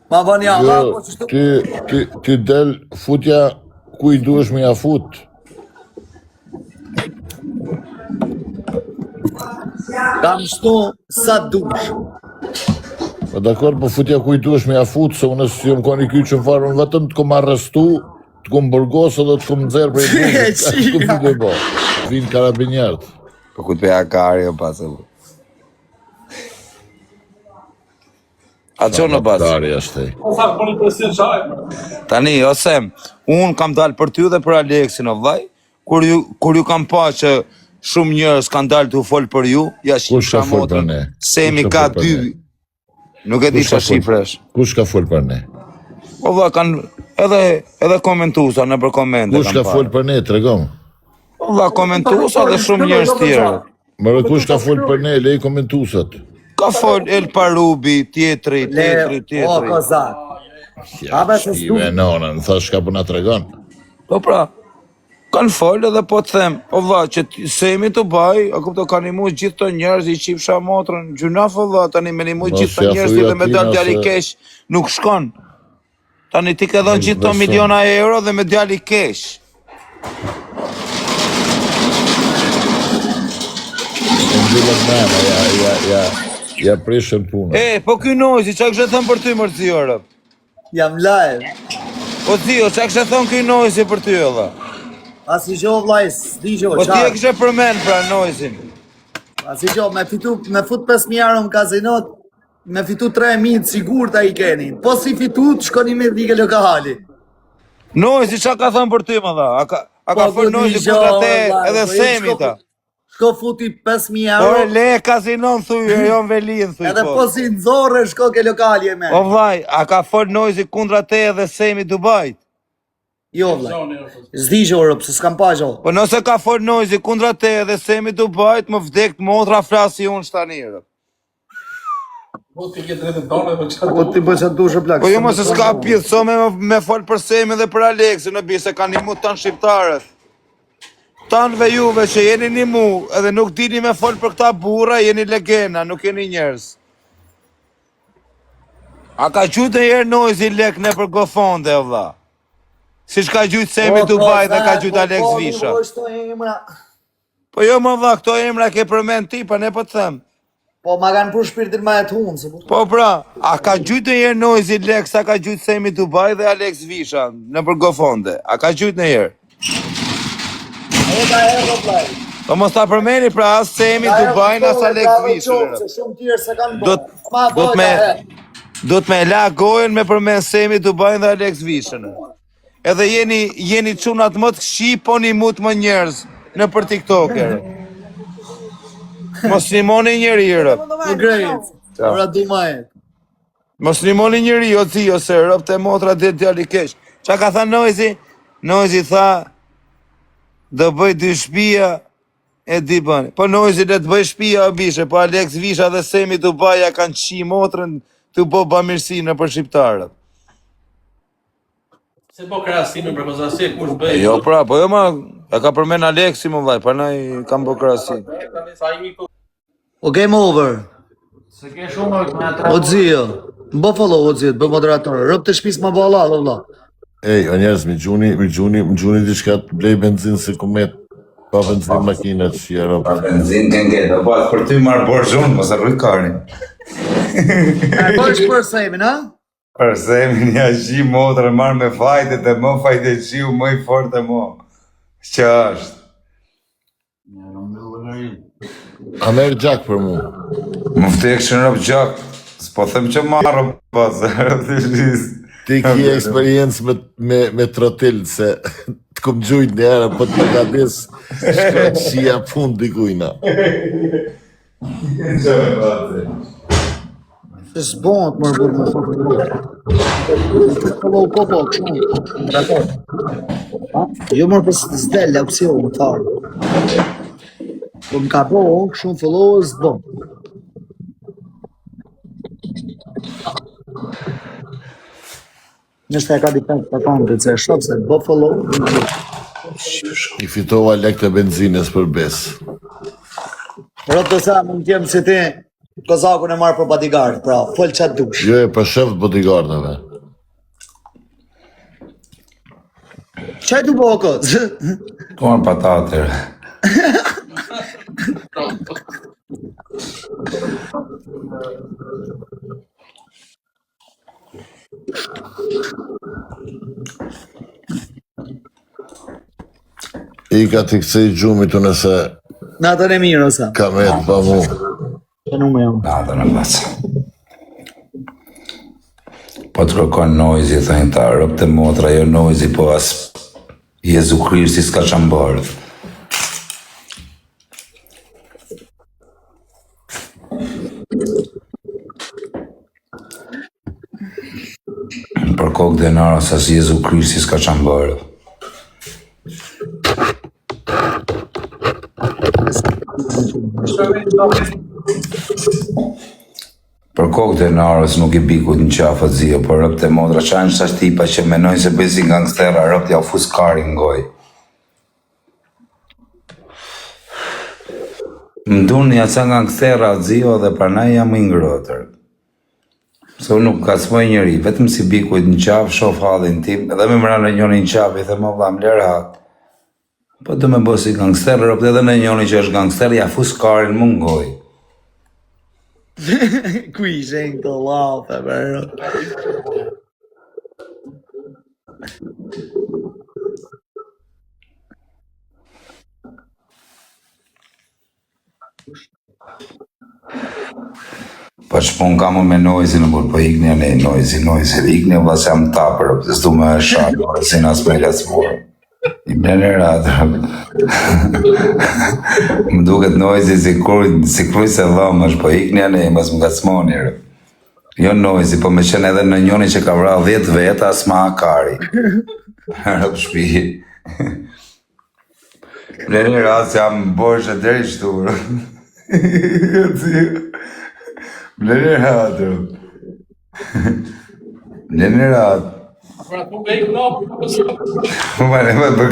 Ma bani Allah, po që shtu... Ti del futja ku i duesh me ja fut. Kam shtu sa dush. Po dakor, po futja ku i duesh me ja fut, se unë si jom koni kyqën farë, unë vetëm të kom arrestu, të kom burgosë dhe të kom nxerë prej bugët. Të kom të bo, vinë karabinjerët. Po ku të peja kari, o pasë. A qonë në pasë? Dari ashtë e. O, sa për një presin qaj. Tani, osem, unë kam dalë për ty dhe për Aleksin, o vaj, kur ju kam pa që shumë njerëz kanë dalë të u folë për ju, ja Kush ka shifra folë për motrën, ne? Semi Kush ka ka folë për 2, nuk e di Kush ka që shifresh. Kush ka folë për ne? O vaj, kanë edhe komentusa në për komente. Kush ka folë për ne, tregom? O vaj, komentusa dhe shumë njerëz tjerë. Mërë kush ka folë për ne, lej komentusat. Ka folë El Parubi, tjetri. O, kozak. Ja, Abe se s'du. shtive nonën, thash ka për na tregon. Po pra, kanë folë edhe po të them, o vlla, që Semi të baj, a kupto ka një mu gjithë të njerëz i qifsha motrën, gjunaf o vlla, tani me një mu gjithë të ja njerëz thuj dhe me atina dal djali se- kesh, nuk shkon. Tani ti ke dhënë gjithë të beson. miliona euro dhe me djali kesh. Ndilët mena, ja prishën punën. E, po ky Noizi, qa kështë thënë për ty mërë orë? Jam live. Po Zio, qa kështë thënë ky Noizi për ty edhe? As i gjoh vlaj, s'di gjoh, Po ti e kështë përmen pra Noizin. Asi që me fut 5.000 euro në kazinot, me fitu 3.000 sigur ta I keni. Po si fitu të shkoni me dhike lokali. Noizi qa ka thënë për ty më dha? A ka fërë Noizi kundra te edhe Semi ta? Shko futi 5.000 euro. Ore le kazinon thuj, jo në velin thuj. Edhe po si nëzore shko ke lokali e me. O vlaj, a ka fërë Noizi kundra te edhe Semi Dubajt? Jo vlaj, zdi gjorë, pëse s'kam pa gjorë. Po nëse ka fërë Noizi kundra te edhe Semi Dubajt, më vdekt motra frasi unë shtanirë. Po ti ke drejtën tonë edhe çfarë? Po ti bëj sa dush e plak. Po jo mos e s'ka pjithë, so me fol për Semi dhe për Aleksin, në bise ka një mu tanë shqiptarët. Tanëve juve që jeni një mu, edhe nuk dini me fol për këta burra, jeni legena, nuk jeni njerës. A ka gjujtë e jerë Noizi lek në për gofonde, o vla? Si shka gjujtë Semi Dubaj dhe ka gjujtë Aleks Visha. Po jo më vla, këto emra ke përmen ti, pa ne po të them. Po ma kanë për shpirtin ma e të hunë. Po pra, a ka gjujtë e jerë Noizi lek, sa ka gjujtë Semi Dubaj dhe Aleks Visha në për gofonde? A ka gjujtë në jerë? Po mos ta përmeni pra as Semi Dubajn as Aleks Vishën. Do të me la gojen me përmen Semi Dubajn dhe Aleks Vishën. Edhe jeni çunat më të këqij, po një mut më njerëz në për TikToker. Mos nimoni njeri rëp. Në grejt, ora du majet. Mos nimoni njeri o ci ose rëp të motra dhe djali keq. Qa ka tha Noizi? Noizi tha do bëj 2 shtëpia e di bani. Po Noizi le të bëj shtëpia o bishe, po Aleks Visha dhe Semi Dubaja kanë qi motrën të bo bamirësi në për shqiptarët. Se po krahasime për kozasi kush bëj. Jo pra, po jo ma, e ka përmen Aleksi më vlaj, pa naj kam bë krahasi. O game over. Se ke shumë me atra. O dzio, më follow o dzio, bë moderator, rëp të shpis më bala, dhe vla. Ej, o njerëz, mi gjuni diçka të blej benzin se kumet pa benzin makinat që jera. Pa benzin kënge, do pas për ty marë borxhun, mos e rruj karin. E bësh për Semin, ha? Për Semin ja qi motrë marë me fajtet e më fajte qiu më I fort e më. Që është? A merë gjak për mu. Më vtek që në rëpë gjak, s'po them që marë pas. Ti ki eksperiencë me trotil, se të kom gjujt një herë, po të nga des shka qia pun dikujna. Se s'bon të mërë burë më fokë. Follow popo, kështu, moderator. Jo mërë për s'delle, opcion, më farë. Po më ka po, kështu follow s'bon. Nështë e ka dipend të kontit, se shop se bo follow. I fitova lek të benzines për bes. Rëpë të sa mund t'jem si ti, kozakun e marrë për bodyguard, pra, fol qatë dush. Jo e për shëft bodyguardave. Qaj du bo këzë? Tuan patatër. I ka t'i kësej gjumit të nëse Natën e mirë, osa. ka me të pa mu. Që nuk me jam. Natën e pasë. Po të kërkon Noizi, thënë ta, rëpë të motra, jo Noizi, po as Jezu Krishti s'ka qambarë. Për kokë denara, sa si Jezu Krishti s'ka qambarë. Për kokë denarës nuk I bikut në qafët zio, për rëpë të modra qanë që ashtë tipa që menojnë se bëjsi gangstera, rëpë t'ja fus karin ngoj. Më dunë një aca gangstera zio dhe parnaj jam I ngrotër. Se unë nuk ka s'moj njëri, vetëm si bikut në qafë, shof halin tim, edhe me mëra në njoni në qafë, I the më vlam lërë hak. Po të me bësi gangster, rëpë edhe në njoni që është gangster, ja fus karin më ngoj. Ku I shenë të lafe, bërë. Pa shpun kam unë me Noizi në burë, po iknja ne Noizi, iknja vla se jam tapër, pëse s'du me shakë, si në asme lecmurë. I blenë ratër. Më duket Noizi si kruj se dhëmë është, po iknja ne, mas më gacmoni. Jo Noizi, po me qenë edhe në njoni që ka vra 10 veta, as ma akari. Rëp shpi. Blenë ratë se jam bërë që drejtë shturë. Blenë ratë. Blenë ratë. Pra, tu me ik napë. Mane, për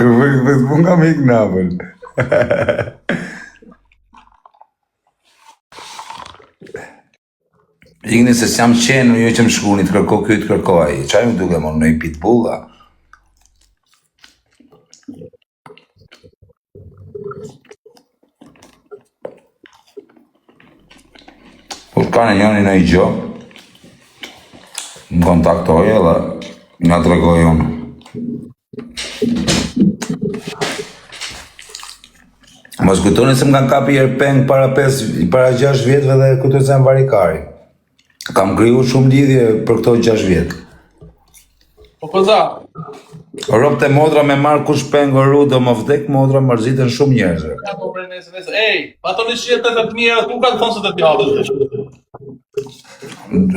nga me ik napën. Ikni se s'jam qenë, jo që më shkuni të kërko kjo të kërko aji. Qaj më duke më në i pitbulla? Kur ka në njëni në i gjo, më kontaktoj edhe nga të regoj unë. Mos kujtoni se më kanë kapi Erpeng para 6 vjetëve dhe kujtoj se më varikari. Kam kriju shumë lidhje për këto 6 vjetë. Po pëza. Rob të modra me marrë kush pengo ru do më vdek modra mërzitën shumë njerëzve. Ja, po bre nesë. Ej, ato në shqie të mija, ku ka të thonë se të t'javë?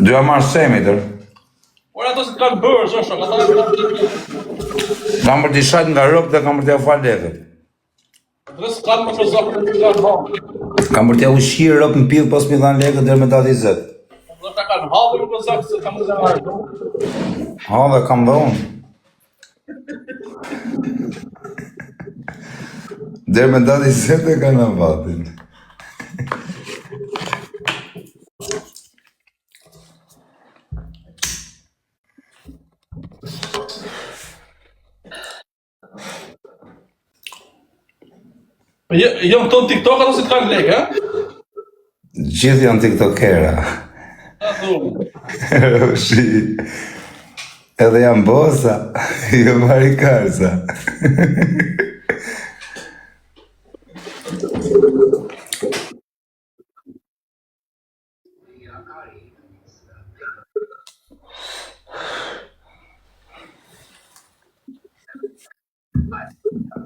Dyja marrë semi tërë. Por ato se t'kanë bërë, shosho, Kam për t'i shajt nga rob dhe kam për t'i afal lekët. Dhe s'kanë më shosokë në t'kanë hamë. Kam për t'i ushqirë rob në pidhë pos mi dhanë lekët dhe me dati zet. Dhe ta kanë halë në pëzakë se kam në zemarë. Ha dhe kam dhe unë. Dhe me dati zet e kanë në vatin. Jo në tonë TikTok ato si t'kanë lekë, ha? Gjithë janë tiktokera. Shi. Edhe janë bosa, jo marikarsa.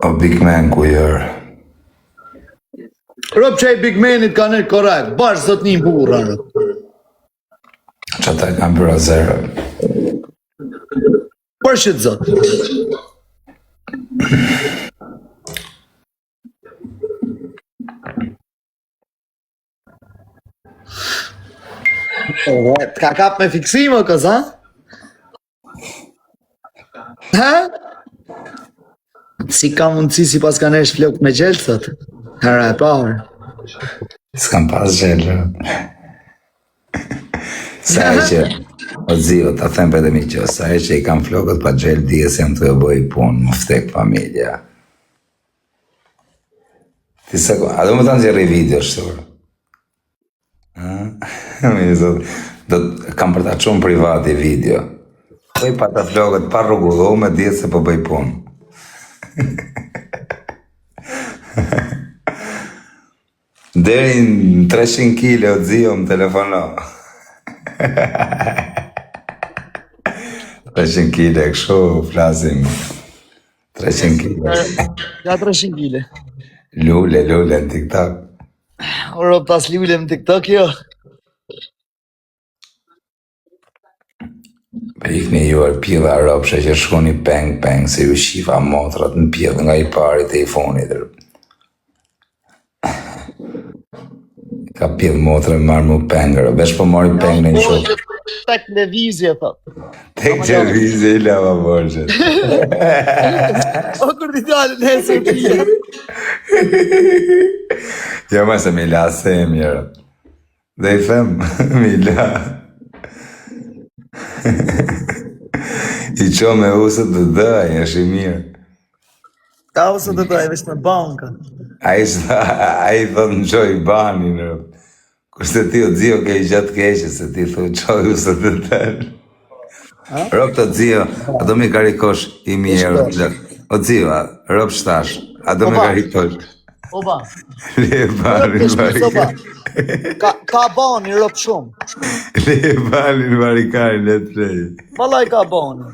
O Big Man ku jërë. Rob që e Big Manit ka nërë korekt, bashkë zot një burra. Që ta kam bërë zero. Për shqit zot. T'ka kap me fiksime o kësa? Ha? Si ka mundësi si pas ka nesh flok me gjelë, thot? Hera e parë. S'kam pas gjelë. Sa e që, o zio, ta them për dhe mi që, sa e që i kam flokët pa gjelë, dije se më të e bëj punë, më ftek familja. Ti se ko, a do më të në gjerë i video, shtur? Kam për ta qumë privati video. Bëj pa ta flokët, pa rrugullume, dije se po bëj punë. Deri në 300 kile o zio më telefono. 300 kile, kështu flasim. 300 kile. Ja 300 kile. Lule në TikTok. O rob pas lule në TikTok, jo. Për ikni juar pjella ropshe që shkoni peng, se ju shifa motrat në pjellë nga i parit e i fonit. Ka pjellë motrë e marrë mu pengërë, vesh po mori peng në një shumë. Tek levizje, thot. Tek qërvizje i lava borqet. O kur t'i dalë në esë pjellë. Jo ma se mi la se e mjërë. Dhe i them, mi la. I qo me usët të dëj, është i mirë. Ka usët të dëj, vesh me banka. A i thot në qoj banin, kurse ti o dzio ke i gjatë keqe, se ti thot qoj usët të dëj. Rob të dzio, a do mi karikosh i mirë. O dzio, rob shtash, a do mi karikosh. Oba. Le balin Oba. varikari. Ka bani rëp shumë. Le balin varikari, le të lej. Vallaj ka bani.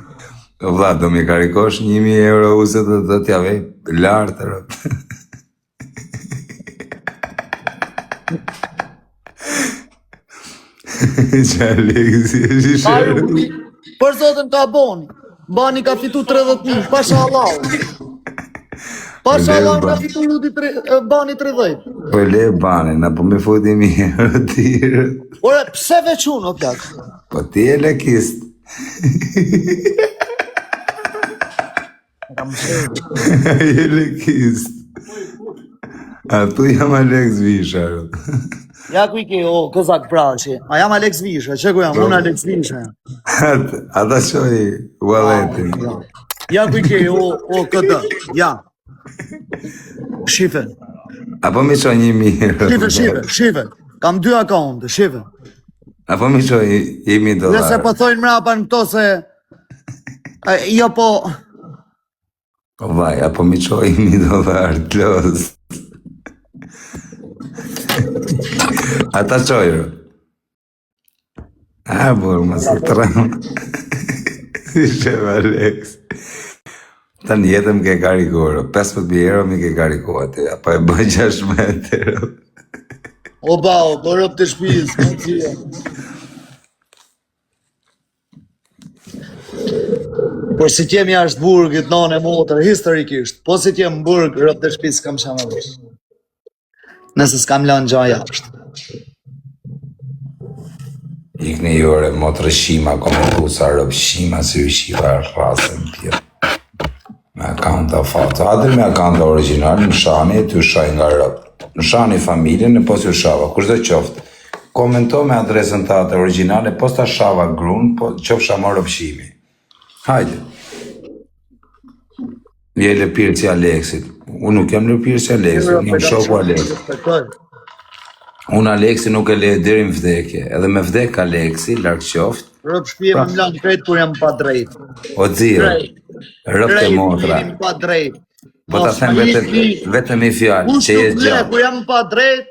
Vlla, do mi karikosh 1.000 euro use të t'ja vej lartë rëp. Që Aleksi është i shërë. Për zotën ka bani. Bani ka fitu 30.000, pasha Allah. Pasha Allah ka fitu bani 30. Po le bani, na po me futi 1.000 euro tjërë. Ore, pse veç unë, o plak? Po ti e lekist. Je lekist. A tu jam Aleks Visha. Ja ku I ke o kozak prashi. A jam Aleks Visha, që ku jam? Unë Aleks Visha. Ata qoj walletin. Ja ku I ke o këtë. Ja. Shife. Apo mi qoj 1.000 euro. Shife. Kam 2 akaunte, shife. Apo mi qoj 1.000 dolar. Nëse po thojnë mrapa në këto se... Jo po... Vaj, apo mi qoj 1.000 dolar, klos. Ata qojrë. A, bërë, më së tramë. Si shem Aleks. Ta në jetëm ke karikore, 15.000 euro mi ke karikore aty, apo e bëj 16 euro. O bao, bërëp të shpiz, më cia. Por si t'jem jashtë burgit, nane motër, historikisht, po si t'jem burg, rëp të shpiz kam shama vësh. Nëse s'kam lanë gja jashtë. Ikni jore, motër shima, komentu sa rëp shima, si u shiva rrasën pjë. Me akanta fato, adër me akanta original, në shani, ty shaj nga rëp. Në shani familjen, në pos ju shava, kush dhe qoftë. Komento me adresën të atë originale, pos ta shava grun, po qofsha më rëp shimi. Hajde. Je lëpirë si Aleksit. Unë nuk jam lëpirë si Aleksit, një shoku Aleksit. Unë Aleksi nuk e le deri në vdekje, edhe me vdek Aleksi, larkë qoftë. Rëp shpije më mlanë krejt kur jam pa drejt. O dzirë, rëp të motra. Krejt pa drejt. Po ta them vetëm i fjallë, që je gjatë. Kur jam pa drejt,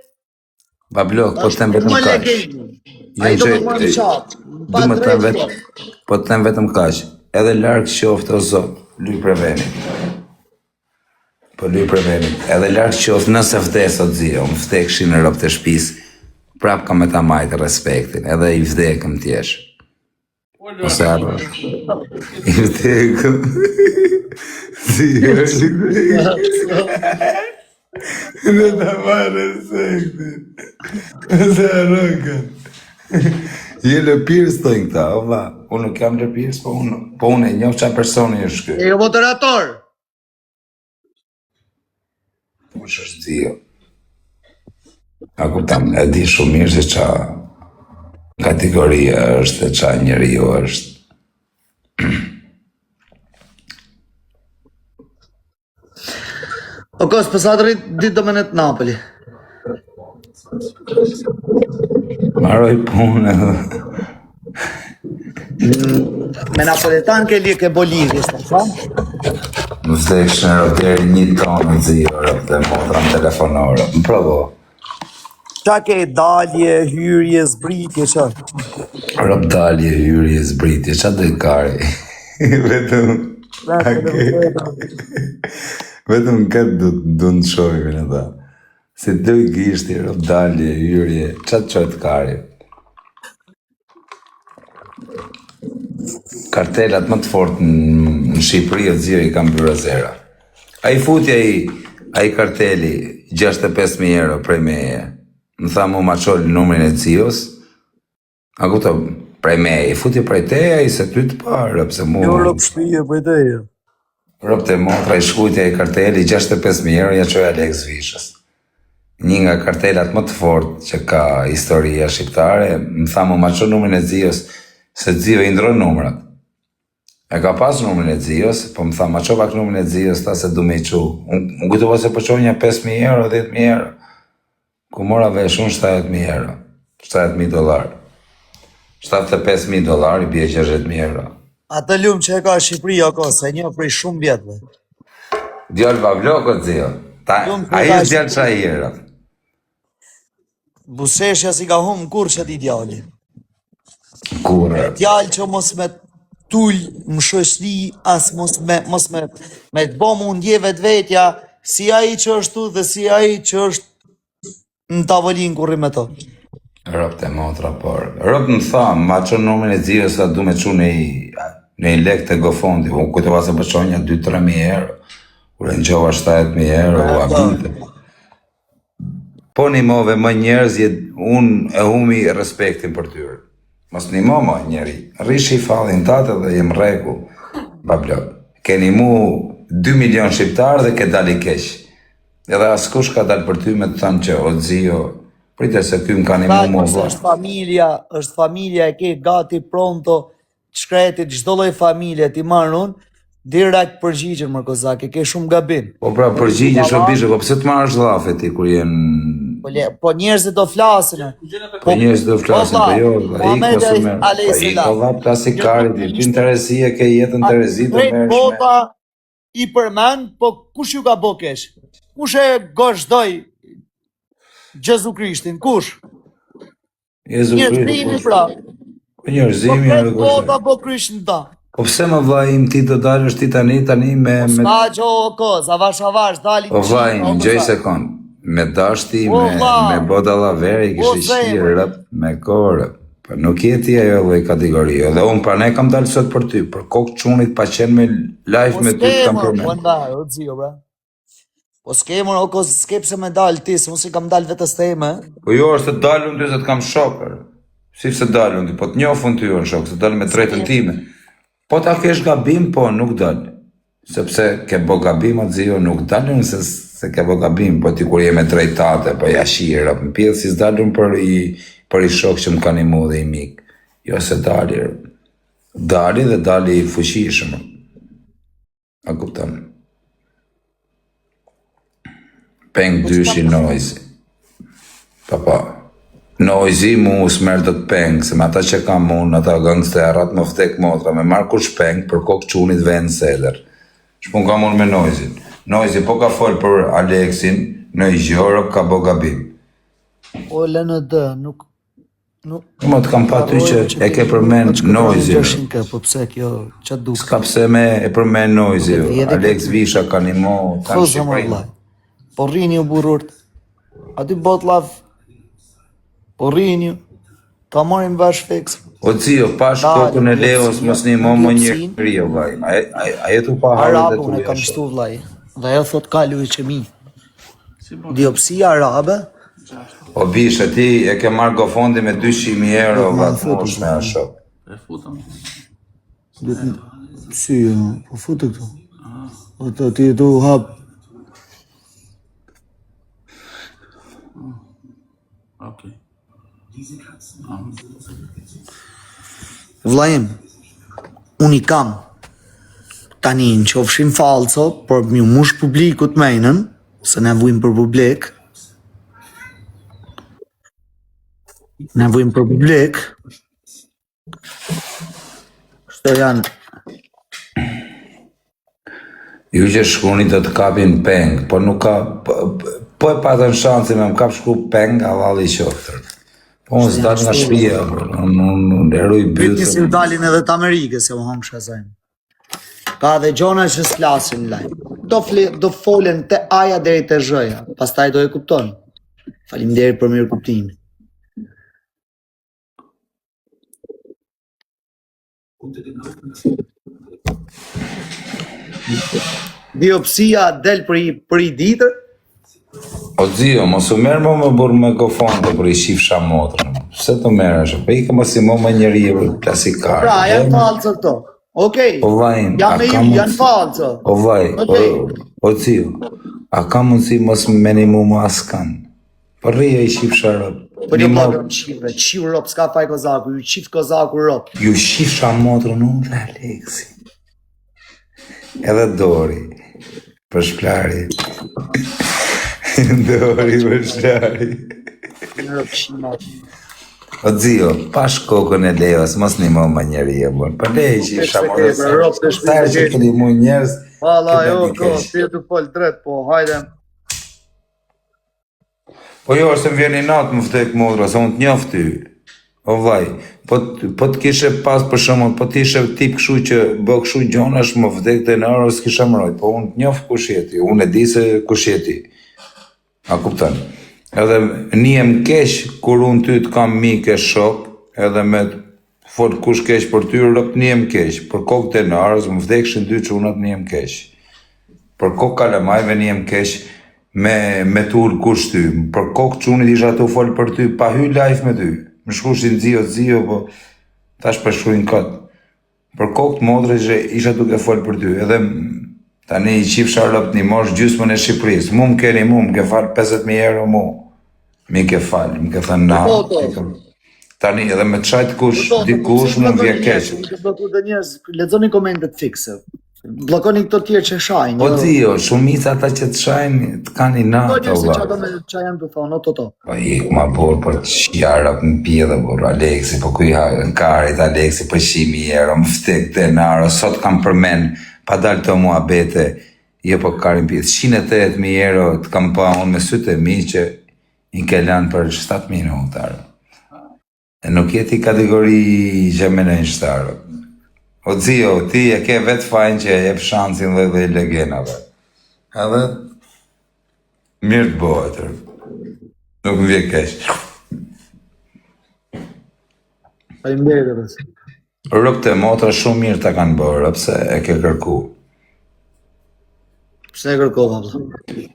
Ba blok, po të them vetëm kaq. a I do më më në qatë. Po të them vetëm kaq. Edhe larkë qoftë o zot, luj për venin. Po luj për venin. Edhe larkë qoftë nëse vdes o dzirë, unë vdekshi në rëp të shpis, prap ka me ta majtë respektin, edhe I vdekëm tjesh. Ose arë. I vdekëm. Si është në ta majtë respektin. Ose arëkën. Je lëpirës të në këta, ova. Unë nuk jam lëpirës, po unë e njohë qa personi është kë. E moderator. Kush është Zio? A kuptam, e di shumë mirë se qa kategoria është e qa njeriu është. O kos, pësa të rritë ditë do menet Napoli. Maroj punë edhe. Me napoletan ke li ke bolivjes, të fa? Më vdeksh në roteri 1 tonë Zio, rëpë dhe motra në telefonore. Më provo. Qa ke dalje, hyrje, zbritje, qa? Rëpë dalje, hyrje, zbritje, qa dhe I kari? Vetëm këtë du në shojme në ta. Se të I gishti, rëpë dalje, hyrje, qa të qojtë kari? Kartelat më të fort në Shqipëri o Zio I kam bërë zera. A I futja a I karteli 65.000 euro prej meje. Më tha mu ma qollë numrin e Zios. A kupto, prej meje. I futja prej teja I se ty të parë, pëse mu... Jo rëp shpije prej teja. Rëp të motra I shkujtja I karteli 65.000 euro ja qoj Aleks Vishës. Një nga kartelat më të fort që ka historia shqiptare, më tha mu ma qollë numrin e Zios, se Zio I ndronë numrat. E ka pas numrin e Zios, po më tha, ma qo pak numrin e Zios, ta se du me I qu. Unë kujtova se po qonja 5.000 euro, 10.000 euro. Ku mora vesh unë 7.000 euro, 7.000 dolar. 75.000 dolar I bje 60.000 euro. Atë lumë që e ka Shqipëria ka, se një prej shumë vjetëve. Djallë va vlokët, Zio. Ai është djalë Shahira. Buseshja si ka hum kur që ti djali. Kurrë. Djalë që mos me tull më shoqëri, as mos me të bo mu ndje vetvetja, si ai që është tu dhe si ai që është në tavolin kurri me to. Rob të motra, por. Rob më tha, ma që numrin e Xhios sa du me që në i lek të gofondi. Unë kujtova se përshonja 2-3.000 euro. Kur e nqova 7.000 euro, u abinte. Po një move më njerëz, unë e humi respektin për tyre. Mos një mo më njeri. Rishi i fallin tate dhe jem rregull. Bablo. Keni mu 2 milion shqiptarë dhe ke dali keq. Edhe askush ka dal për ty me të thënë që o Xhio, prite se ky më ka një mu vla. Është familja e ke gati pronto, të shkretit çdo lloj familje ti marrë unë, direkt përgjigjen më Kozak, e ke shumë gabim. Po pra përgjigje shobishe, po pse të marrësh llafe ti kur jenë... Po njerëzit do flasin. Po njerëzit do flasin, po jo, i ko dhap klasikarit, ti interesie ke jetën të rezit të mërshme. Bota i përmend, po kush ju ka bo kesh? Kush e goshdoj Gjezu Krishtin, kush? Njerëzimi pra. Po njerëzimi e goshdoj. Po bota bo Krishtin ta. Po pse më vajim ti do dalësh ti tani me... Ska gjo koz, avash, dali po vajim, gjoj sekund. Me dashti, me bodala veri, kishë shirë, rëp, me korë. Po nuk jeti ajo lloj kategorie. Dhe unë pra ne kam dalë sot për ty, për kokë qunit pa qenë me live me ty të kam përmen. Po s'kemër, o Xhio, bra. Po s'kemër, o koz, s'ke pse me dalë ti, se unë si kam dalë vetës të eme. Po jo, është të dalë unë ty se të kam shokër. Si se dalë unë ty, po të njofën ty unë shokë, se dalë me tretën time. Po ta kesh gabim, po nuk dalë. Sepse ke bo gabim, o Xhio, nuk dalë unë se ke bo gabim, po ti kur je me drejtate, po jashira, më pjedhë si s'dalë unë për i shokë që më ka një mu dhe i mikë. Jo se dali dhe dali i fuqishëm. A kuptam. Peng dyshi Noizi. Papa. Noizi mu s'merë të të peng, se me ata që kam unë, ata gangste arrat më ftek motra, me marrë kush peng për kokë qunit vend seder. Shpun kam unë me Noizin. Noizi po ka folë për Aleksin, në i gjorë ka bo gabim. O lënë dë, nuk... Më të kam pa ty që e ke përmen Noizin. Po pse kjo, që duke? Ska pse me e përmen Noizi, Aleks Visha ka një mo, ka në Shqipërinë. Po rrini u bururt, aty bot laf, po rrini, ka marim vash fix. O Xhio, pash kokën e Leos, mos një mo më njëri, o vaj, a jetu pa harë dhe të e kam shtu vlaj, dhe e thot kalu i që mi. Diopsia arabe. O Visha, ti e ke marrë gofondi me 200.000 euro, vatë mosh me ashok. E futëm. Si, po futë këtu. O të ti du hap. Okej. Vlajim, unë i kam tani në qofshin falco, por mjë mush publikut mejnën, se ne vujmë për publik. Ne vujmë për publik. Shto janë... Ju që shkuni të të kapin peng, po nuk ka... Po e patën shansi me më kap shku peng, halali qoftër. Po unë s'dalë nga shpia, unë leruj bytë. Pytni si u dalin edhe të Amerikës, se u hongë shazajnë. Ka dhe gjona që s'klasin lajmë. Do folen të aja deri të zhëja, pas taj do e kupton. Falim deri për mirë kuptimi. Biopsia del për i ditër. O Xhio, mos u merë më burë me gofonde për i shifsha motrën. Se të merë është, për i ka mos i më njëri e klasikarë. Pra, janë falco këto. Okej, janë falco. O vaj, o Xhio, a ka mundësi mos me një mu më askan? Për rria i shifsha rëpë. Për një më qifre, qifë rëpë, s'ka faj kozaku, ju qifë kozaku rëpë. Ju shifsha motrën unë dhe Aleksi. Edhe Dori, për shplari. Dori për shplari. O Xhio, pash kokën e Leos, mos një më më njeri e bërë. Për lej që i shamorës, sa që këni mu njerës, Vala, jo, ti të folë drejt, po hajde. Po jo, se më vjen i natë më vdek modra, se unë të njoft ty. O vaj, po të kishe pas për shembull, po të ishe tip kështu që bë kështu gjonash më vdek të në orë s'kisha mbrojt, po unë të njoft kush jeti, unë e di se kush jeti. A kupton? Edhe nihem keq kur unë ty të kam mik e shok, edhe me fol kush keq për ty, rrop nihem keq. Për kokë të narës, më vdekshin 2 çunat nihem keq. Për kokë kalamajve nihem keq me tull kush ty. Për kokë çunit isha të fol për ty, pa hy live me ty. Më shkushin zio, po tash për shkruajnë këtë. Për kokë të modre isha duke fol për ty. Edhe tani i qifsha rrëpt një mosh gjysmën e Shqipërisë. Mu më keni mu, më ke falë 50.000 euro mu. Mi ke falë, më ke thënë na. Tani edhe me çajt dikush më vje keq. Lexoni komentet fikse. Bllokoni këto tjerë që shajnë. Po zio, shumica ata që të shajnë të kanë natë, se çfarë janë të thonë, to. Po ik ma bor për shjarap në pjedhe, bor, Aleksi, po ku i hajën karit, Aleksi, për 100.000 euro, më ftek të naro, sot kam përmen, pa dalë të muhabete, jo po karin pjedhe, 180.000 euro të kam pa unë me sytë e mi që i ke lanë për 7 minutarë. E nuk jeti kategori që menojnë shtarë. O zio, ti e ke vetë fajnë që e jep shansin dhe i legenave. Edhe mirë të bëhet. Nuk më vje keq. Faleminderit. Rrëpët e motra shumë mirë ta kanë bërë, pse e ke kërku. Pse e kërkova?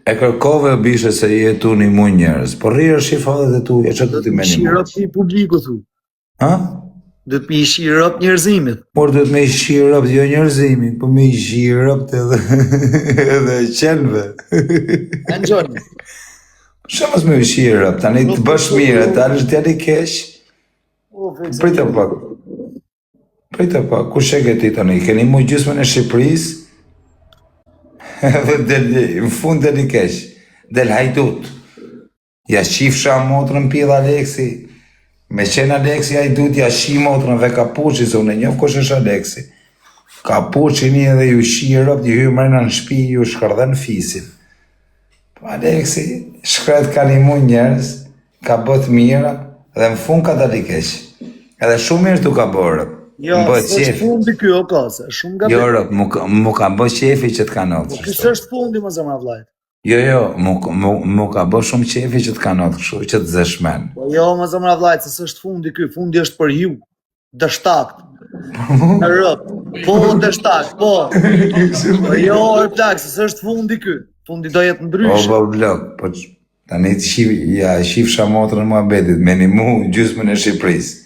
E kërkove bishe se jetu një mu njerës, por rrirë shifadet e tu, e që të ti meni mu. Shirop i publiku, thu. Ha? Dhe të mi shirop njerëzimit. Por dhe të me shirop, jo njerëzimit, po me shirop edhe qenve. E në gjoni. Shëmës me shirop, tani të bësh mire, tani është tjali kesh. Prita pak. Prita pak, ku sheke ti tani? Keni mu gjysmën e Shqipëris, edhe në fund del i kesh, del hajdut. Ja shifsha motrën pjedh Aleksi, me qenë Aleksi hajdut, ja shi motrën dhe kapuqi, se unë e njofë kush është Aleksi. Kapuqi një edhe ju shirop, ju mërëna në shpi, ju shkardhen fisin. Po Aleksi, shkret ka një mu njerës, ka bët mira, dhe në fund ka dal i kesh. Edhe shumë mirë tu ka bërë. Jo, së është fundi kjo o kase, shumë nga jo, mu ka bë qefi që të kanotë. Kësë është fundi më zemra vlajt. Jo, mu ka bë shumë qefi që të kanotë, kështu që të zëshmen. Jo, më zemra vlajt, së është fundi kjo, fundi është për ju, dështakt. Në rëpë, po dështakt, po. Jo, e plak, së është fundi kjo, fundi do jetë ndryshë. Po, blok, po tani ja shifsha motrën mua betit, me një mu gjysmën e Shqipërisë.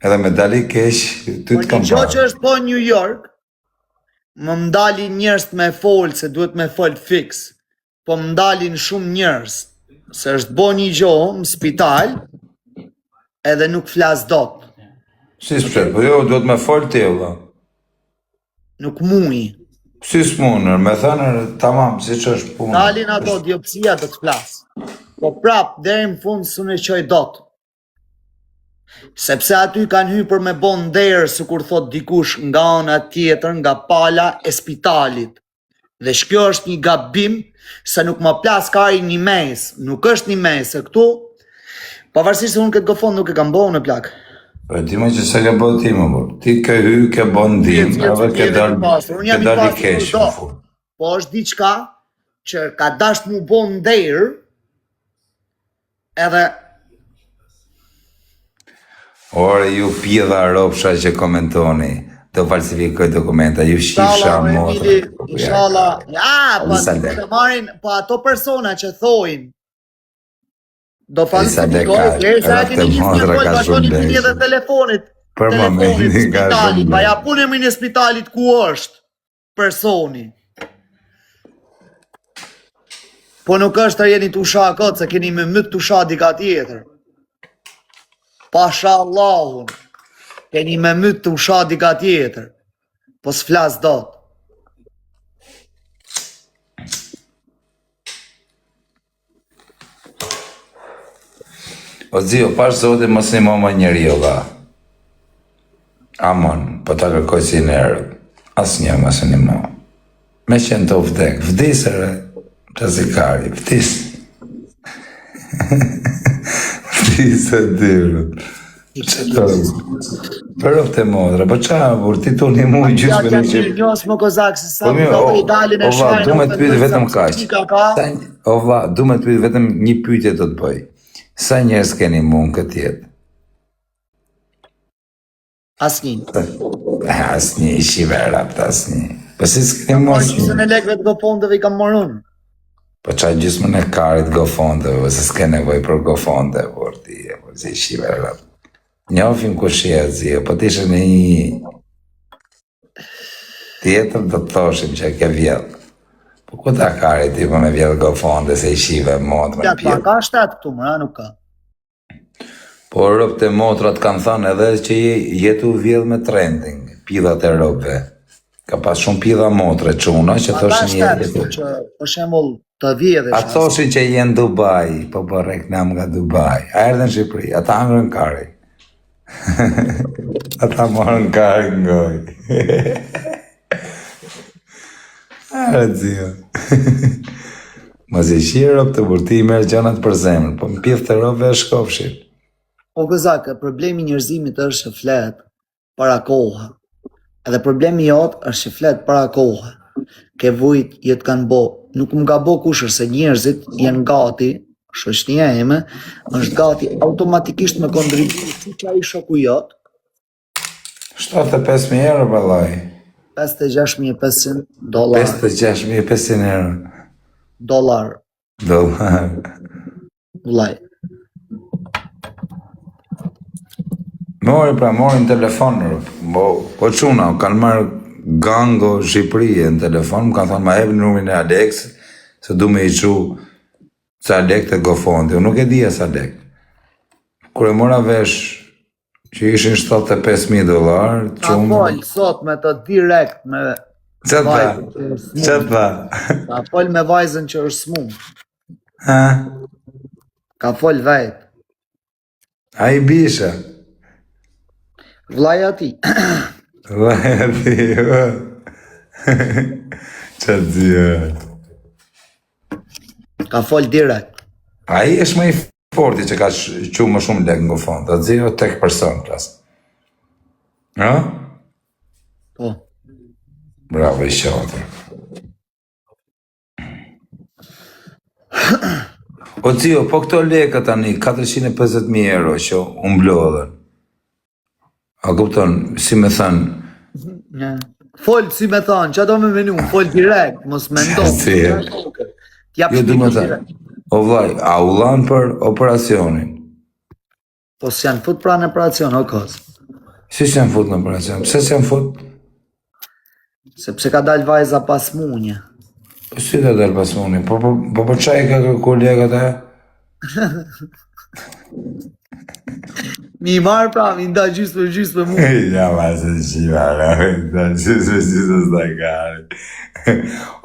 Edhe me dali kesh, ty të kam parë. Po një që është po New York, më mdali njërës me folë, se duhet me folë fix, po më mdalin shumë njërës, se është bo një gjohë më spital, edhe nuk flas dot. Si s'pshet, po jo, duhet me folë ti, vëlla. Nuk mui. Si s'munër, me thënër, tamam, si që është punë. Dalin ato diopsia do të flasë. Po prap, deri në fund së në qoj dot. Sepse aty kanë hypër me bon derë, së kur thot dikush nga ona tjetër, nga pala e spitalit. Dhe shkjo është një gabim, se nuk më plas kari një mes, nuk është një mes, e këtu, pavarësisht se unë këtë gofon nuk e kam bo në plak. Po e ti më që se ke bo ti më bo, ti ke hy, ke bo ndim, edhe ke dalë i kesh në fund. Po është diqka që ka dasht mu bo në derë, edhe Ore, ju pjedha ropsha që komentoni, të falsifikoj dokumenta, ju shifsha motrë. Inshallah, ja, po ato persona që thojnë, do falsifikoj, sa keni një spikoj, bashkoni një dhe telefonit, spitalit, pa ja punemi në spitalit ku është personi. Po nuk është të jeni të usha këtë, se keni me mytë të usha dika tjetër. Pasha Allahun, keni me mytë të usha dika tjetër, po s'flas dot. O zio, pash zote mos një mama njeri o la. Amon, po ta kërkoj si nërë, as një mos një mama. Me qenë të vdek, vdisër e të zikari, vdisë. Ti se dirë. Për të modra, po qa, ti tu një mu gjysme në që... Njës më kozak se sa Po mirë, do i dalin e shajnë. du me të pyet vetëm kaq. Du me të pyet vetëm një pyetje do të bëj. Sa njerëz keni mu në këtë jetë? Asnjë. Asnjë, shiverat, asnjë. Po si s'keni mu asnjë? Gjysmën e lekëve të gofondëve i kam morën. Po qa gjysmën e karit gofondëve, se s'ke nevoj për gofondë, por ti, po si shiverat. Njofim ku shia zio, po t'ishe në një... Tjetër do të thoshim që e ke vjellë. Po ku ta kari ti po me vjellë gofonde se i shive motë me Ja, pjellë? ka 7 këtu më, nuk ka. Po rëpë të motrat kanë thënë edhe që jetu vjellë me trending, pidhat e rëpëve. Ka pas shumë pidha motre quna që thoshin jetu. Që, për shembull, të vjedhësh. A thoshin që jenë Dubai, po reklam nga Dubai. A erdhen në Shqipëri, ata hangërën kari. Ata morën kari ngoj. Are, zio. Mos e shirë ropë të burti i merë gjonat për zemën, po më pjith të ropëve e shkofshin. Po gëzak, problemi njerëzimit është që flet para koha. Edhe problemi jot është që flet para koha. Ke vujt jetë kanë bo. Nuk më ga bo kushër se njerëzit janë gati, shoqënia eme, është gati automatikisht me kontribuar si që ai shoku jot, 75.000 euro, balaj. $56.500. 56.500 euro. Dollar. Vllai. Morin telefon, po quna, kanë marrë gango Shqipërije në telefon, më kanë thonë ma hebë numrin e Alex, se du me i qu se Alex të gofondi, unë nuk e dija se Alex. Kure mora vesh që ishin $75.000, Ka fol sot me të direkt me Qëtë tha? Ka fol me vajzën që është smu. Ha? Ka fol vet. A i bisha? Vllaja ti. Vllaja ti, Qatë zio. Ka fol direkt. A i është më i forti që ka që më shumë lek në fond, të zio tek person, klas. Ha? Po. Bravo, i shotër. O zio, po këto leka tani, 450.000 euro që unë blodhen. A kupton, si me thënë, Fol si me thënë, që do me menu, fol direkt, mos me ndonë. T'jap jo du me thënë, o vlaj, a u lanë për operacionin? Po s'janë fut pra në operacion, o kos. Si s'janë fut në operacion? Pse s'janë fut? Sepse ka dal vajza pas munje. Po si të dalë pas munje? Po qaj ka kolegët e? Mi marë pra, mi nda gjysë për mu. Ja, ma se shivara, nda gjysë s'da kari.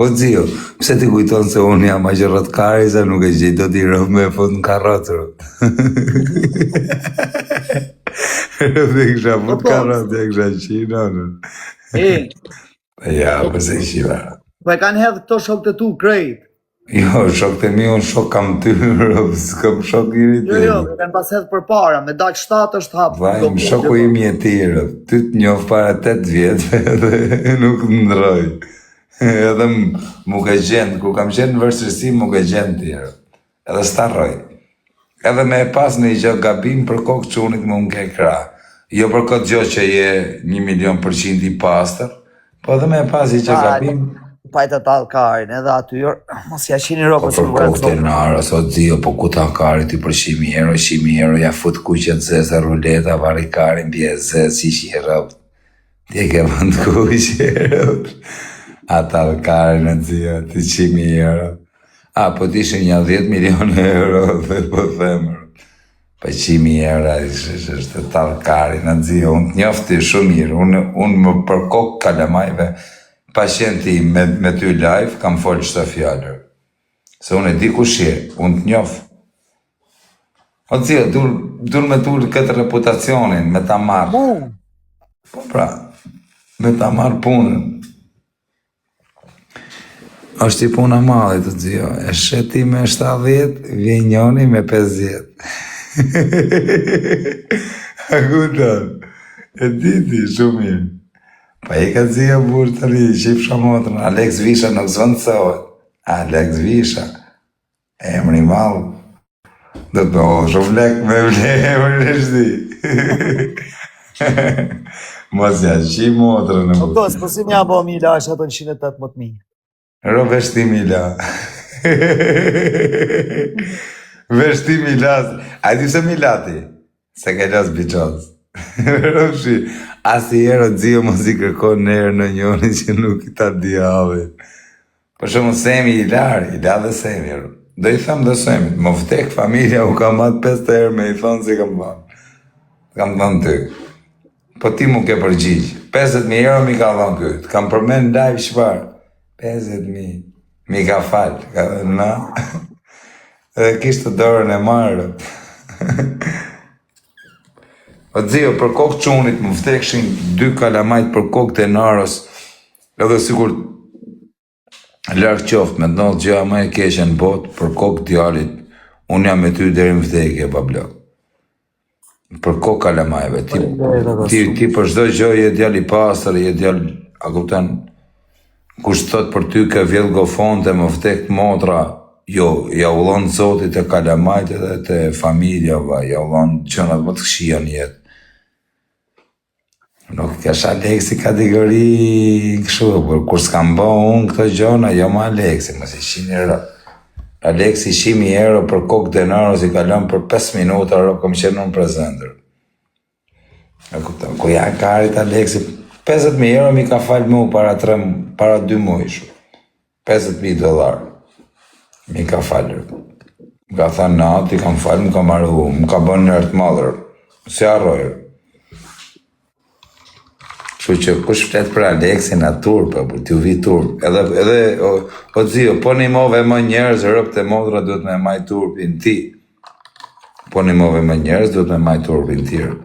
O zio, pse ti kujton se unë jam aqërët kari, sa nuk e gjej do t'i rëmë me fut në karotër. Rëmë e kësha fut karotër, e kësha qinonën. Ja, po se shivara. Po e kanë hedhë këto shok të tu, krejt. Jo, shok të mi, unë shok kam ty, s'kam shok i rritë. Jo, e kanë pas hedhë për para, me daqë 7 është hapë. Vajmë, shoku i mjetirë, ty të njofë para 8 vjetë dhe nuk ndroj. Edhe mu ke gjendë, ku kam qenë në vërshërsi, mu ke gjendë tjero. Edhe s'tarroj. Edhe me e pas në i gjë gabim për kokë qunit më unë ke kra. Jo për këtë gjë që je 1.000.000% i pastër, po edhe me e pas i gjë gabim. Pajtë të alkarin, edhe atyr, mos ja qini ropë. Po për kokë të nara, sot zio, po ku të alkarit i për 100 euro, ja fut kuqet zese, ruleta, varikarin, bje zese, si shirëp. Tje ke vënd kuqet. Ata alkarin e zio, të 100 euro. A, po t'ishin një 10 milion euro, dhe po themër. Pa 100 euro, është të alkarin e zio, unë të njofti shumë mirë, unë më për kokë kalamajve, pasienti me ty live, kam folë qëta fjallër. Se unë e di ku shje, unë të njofë. O cio, dur me tur këtë reputacionin, me ta marë. Po pra, me ta marë punën. është i puna madhe të dzio. E sheti me 70, vjen njoni me 50. A kupton? E diti, shumë mirë. Pa i ka dzio burë të ri, qipsha motrën, Alex Visha nuk zvëndësohet. Alex Visha, emri malë. Do të shumë lek me emri shdi. Mos ja qi motrën në burë. Po si mja bo Mila është ato në 118.000. Ro veshti Mila. Veshti Mila. A di se Milati? Se ke las biqos. Roshi, asi ero dzio mos i kërkon nërë në njoni që nuk i ta diave. Për shumë Semi i la dhe Semi. Do i tham dhe Semi, më vtek familja u kam atë 5 herë me i thonë si kam thonë. Kam thonë ty. Po ti mu ke përgjigj. 50.000 euro mi ka thonë këtë. Kam përmen live shparë. 50.000. Mi ka falë. Ka dhe na. Edhe kishtë dorën e marë. O dzio, për kokë qunit më vtekshin 2 kalamajt për kokë denarës, edhe sigur larkë qoftë me të nëllë gjëja më e keqe në botë për kokë djalit, unë jam me ty deri në vdekje, bablok. Për kokë kalamajve, ti për çdo gjë je djali pastër, je djali, a kupton, kush thot për ty ke vjell gofonte, më vtek motra, jo, ja ullon Zotit e kalamajt edhe të familjava, ja ullon qënat më të këshia në jetë. Nuk kesh Aleksi kategori kështu, për kur s'kam bo unë këto gjona, jo ma Aleksi, mëse 100 euro. Aleksi 100.000 euro për kokë denaro si kalon për 5 minuta, ro kom qenë unë prezenter. Ku ja karit Aleksi, 50.000 euro mi ka falë mu para 2 muaj shu. $50.000. Mi ka falër. Më ka thënë na, ti kam falë, më ka marru, më ka bënë nërë të madhër. Si arrojër. Kështu që kush flet për Aleksin a turp, për t'ju vi turp. Edhe, o dzio, po një move më njerëz, rëp të modra duhet me maj turpin ti. Po një move më njerëz, duhet me maj turpin tjërë.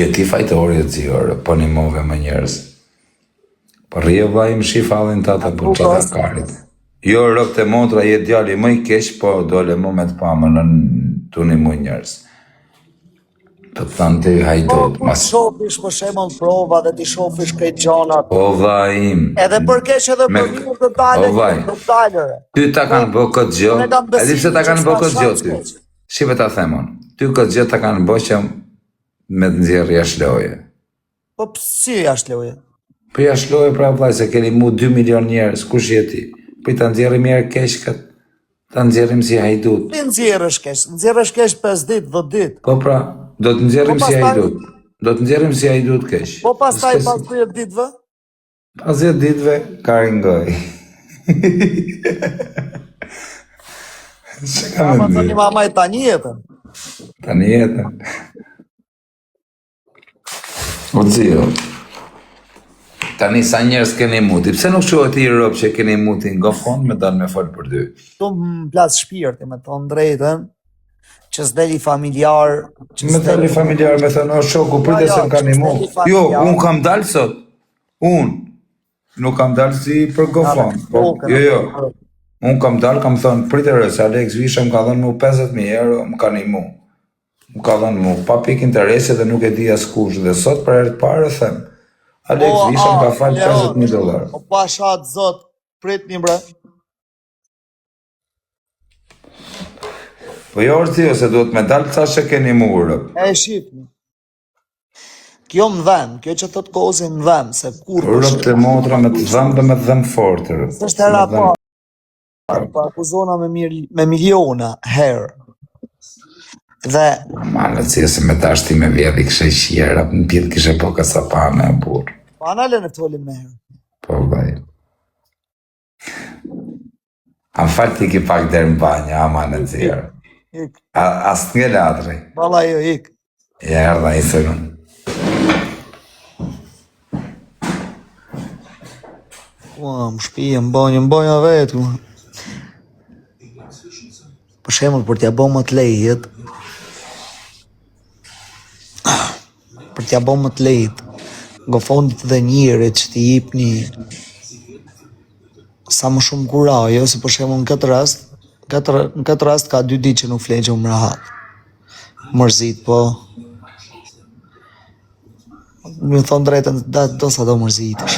Jo ti fajtori o dzio, rëp, po një move më njerëz. Po rrje vaj më shi fallin tata për qëta karit. Jo, rëp të modra, je djali më i kesh, po dole më me të pamë në të një më njerëz. Të thënë të hajdot. Po shofish për shemon prova dhe ti shofish krejt gjonat. O vajim. Edhe për keq edhe për mirë të dalë. Ty ta kanë bë këtë gjë. E di pse ta kanë bë këtë gjë ty. Shive ta themon. Ty këtë gjë ta kanë bë që me të nxjerrë jashtë. Po si jashtë loje? Po jashtë loje pra vllai se keni mu 2 milion njerëz, kush je ti? Po i ta nxjerrim mirë keq kët. Ta nxjerrim si hajdut. Ti nxjerrësh keq 5 ditë, 10 ditë. Po pra, do të nxjerrim si hajdut. Do të nxjerrim si hajdut keq. Po pastaj pas 10 ditëve? Pas 10 ditëve ka ringoj. Se ka me tani mama e tani jetën. Tani jetën. O dzio. Tani sa njerëz keni muti, pse nuk quhet i rob që keni muti nga fond me dalë me fol për dy? Tu më plas shpirti, me thonë drejtën, që s'deli familjar... Me dali familjar, me thonë, o shoku, prite se më ka një mu. Jo, unë kam dalë sot. Unë. Nuk kam dalë si për gofon. Jo. Unë kam dalë, kam thonë, prite re, se Alex Visha më ka dhënë mu 50.000 euro, më ka një mu. Më ka dhënë mu, pa pik interesi dhe nuk e di as kush. Dhe sot për herë të parë, them. Alex Visha më ka falë $50.000. O pashat zot, prit një bre. Po jo orëti, ose duhet me dalë të që keni murë. E shifni. Kjo më dhem, kjo që thot kozi më dhem, se kur... Rëp të motra me të dhem dhe me të dhem fortër. Së është era pa akuzona me miliona herë. Dhe... Manë, si e se me tashti me vjedhi kështë e shjera, në pjetë kështë e po kësa pane e burë. Pana le në tolim me herë. Po, vaj. Am falë ti ki pak der në banja, ama në zirë. As të nge latri. Bala jo, ik. Ja, erda i sërën. Më shpije, më bonja vetë. Për shemull, për t'ja bo më të lejit, për t'ja bo më të lejit, Gofondit dhe njerit që t'i jepni sa më shumë kurajo, si për shembull në këtë rast ka 2 ditë që nuk fle gjumë rahat. Mërzit, po. Më thonë drejtën, do sa do mërzitesh.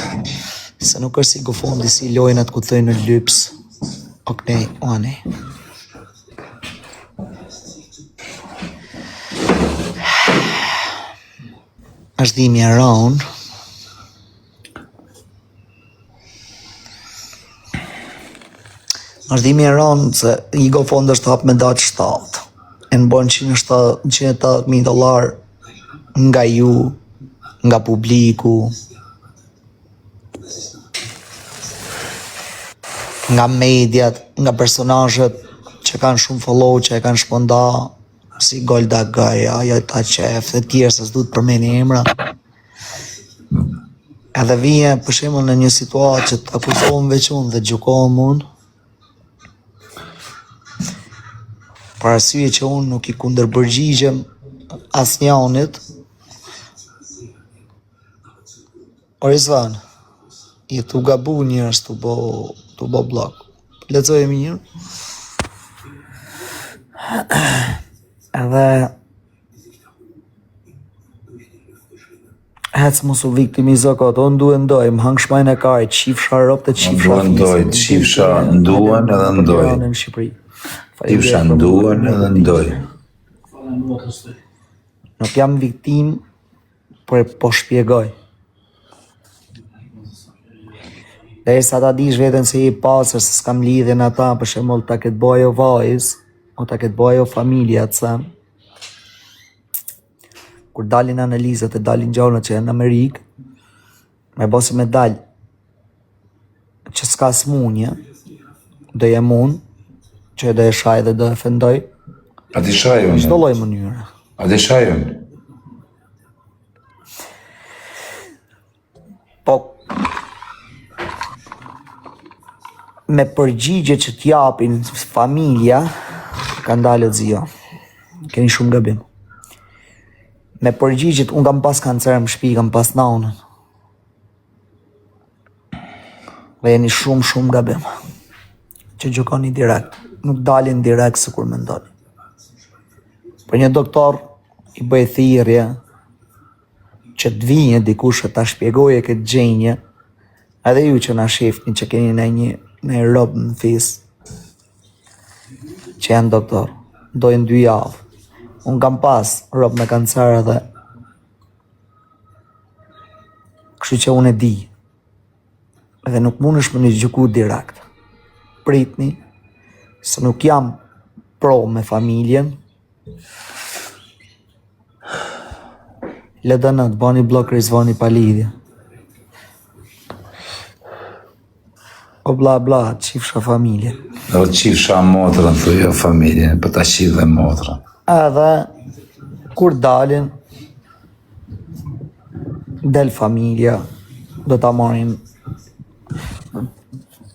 Se nuk është si Gofondi, si lojnat ku thëjnë në lyps. Okej, ani. Është dhimi e raun. Është dhimi e raun se i Gofond është hap me datë 7. E në bon $180,000 nga ju, nga publiku, nga mediat, nga personazhet që kanë shumë follow, që e kanë shpënda, si Golda Gaja, Jota Qef, dhe tjerë se s'du të përmeni emra. Edhe vije, për shembull, në një situatë që të akuzohem veç unë dhe gjykohem unë, për arsye që unë nuk i kundërpërgjigjem asnjënit. O Rizvan, i tu gabu njerëz tu bo blok. Lexoj mirë. Edhe hec mos u viktimizo kot, unë duhet ndoj, më hang shmajnë e kaj, qifsha rop të qifsha Ndoj, qifsha nduan edhe ndoj. në Shqipëri. Qifsha nduan edhe ndoj. Nuk jam viktim, por po shpjegoj. Dhe sa ta dish veten se i pasër, se s'kam lidhje në ata, për shembull ta ketë bojo vajz, o ta ketë bojo familja të sem. Kur dalin analizat e dalin gjona që janë në Amerikë, me bosi me dal që s'ka smunje, do jem unë, që do e shaj dhe do e fendoj, A ti shajun? çdo lloj mënyre. A ti shajun? Po, me përgjigje që t'japin familja, ka ndalë zio. Keni shumë gabim. Me përgjigjet, unë kam pas kancer më shpi, kam pas naunën. Dhe jeni shumë gabim. Që gjukoni direkt. Nuk dalin direkt se kur mendoni. Për një doktor, i bëj thirrje që të vinje dikush që ta shpjegoje këtë gjenje, edhe ju që na shifni që keni në rob në fis, që janë doktor, dojnë 2 javë. Unë kam pas rob me kancer edhe, kështu që unë e di, edhe nuk mundesh më një gjyku direkt. Pritni, se nuk jam pro me familjen, le dëna të bani blok Rizvani pa lidhje. O bla bla, qifsha familje. O qifsha motrën, thujo familjen, për ta qif dhe motrën. Edhe, kur dalin, del familja, do ta marrin.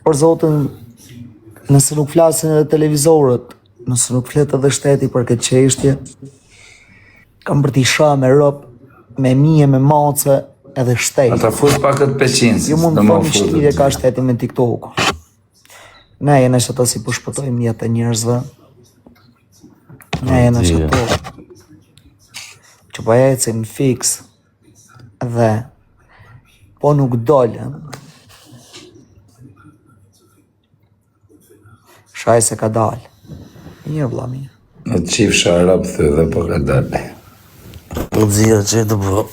Për zotin, nëse nuk flasin edhe televizorët, nëse nuk flet edhe shteti për këtë çështje, kam për t'i sha me rob, me mije, me mace, edhe shteti. Ata fut pak këtë peqinës, Ju mund të thoni që lidhje ka shteti me TikTok. Ne jene që ta si po shpëtojmë jetë e njerëzve. Ne jene që to që po ecim fix dhe po nuk dolen. Shaj se ka dalë. Mirë vlla mirë. Në qifsha rap thë dhe po ka dalë. Po zirë që të bë.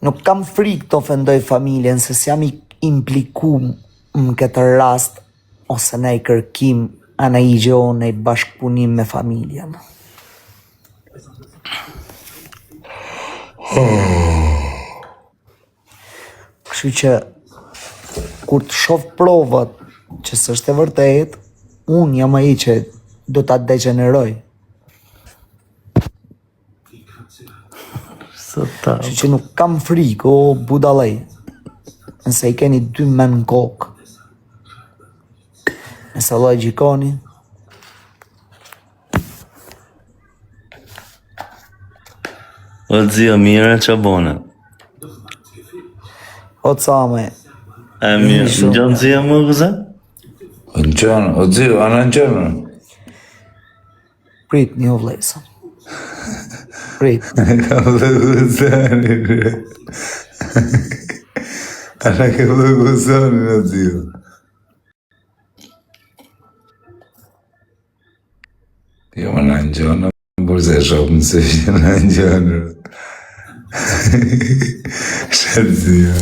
Nuk kam frikë të ofendoj familjen, se s'jam i implikum në këtë rast, ose në i kërkim, ana i gjohë në i bashkëpunim me familjen. Kështu që, kur të shoh provat që s'është e vërtet, unë jam ai që do ta degeneroj. Kështu që nuk kam frikë, o budallej, nëse i keni 2 men në kokë, nëse Allah i gjikoni, O zio, mira që bone. O ca me. E mirë, në gjanë zia më gëza? Në qënë, o dzio, anë në qënë. Prit një vlesën. Prit. Ka vë guzani, anë ka vë guzani në dzio. Jo, më në qënë, burse shopë në se që në qënë. Shetë dzio.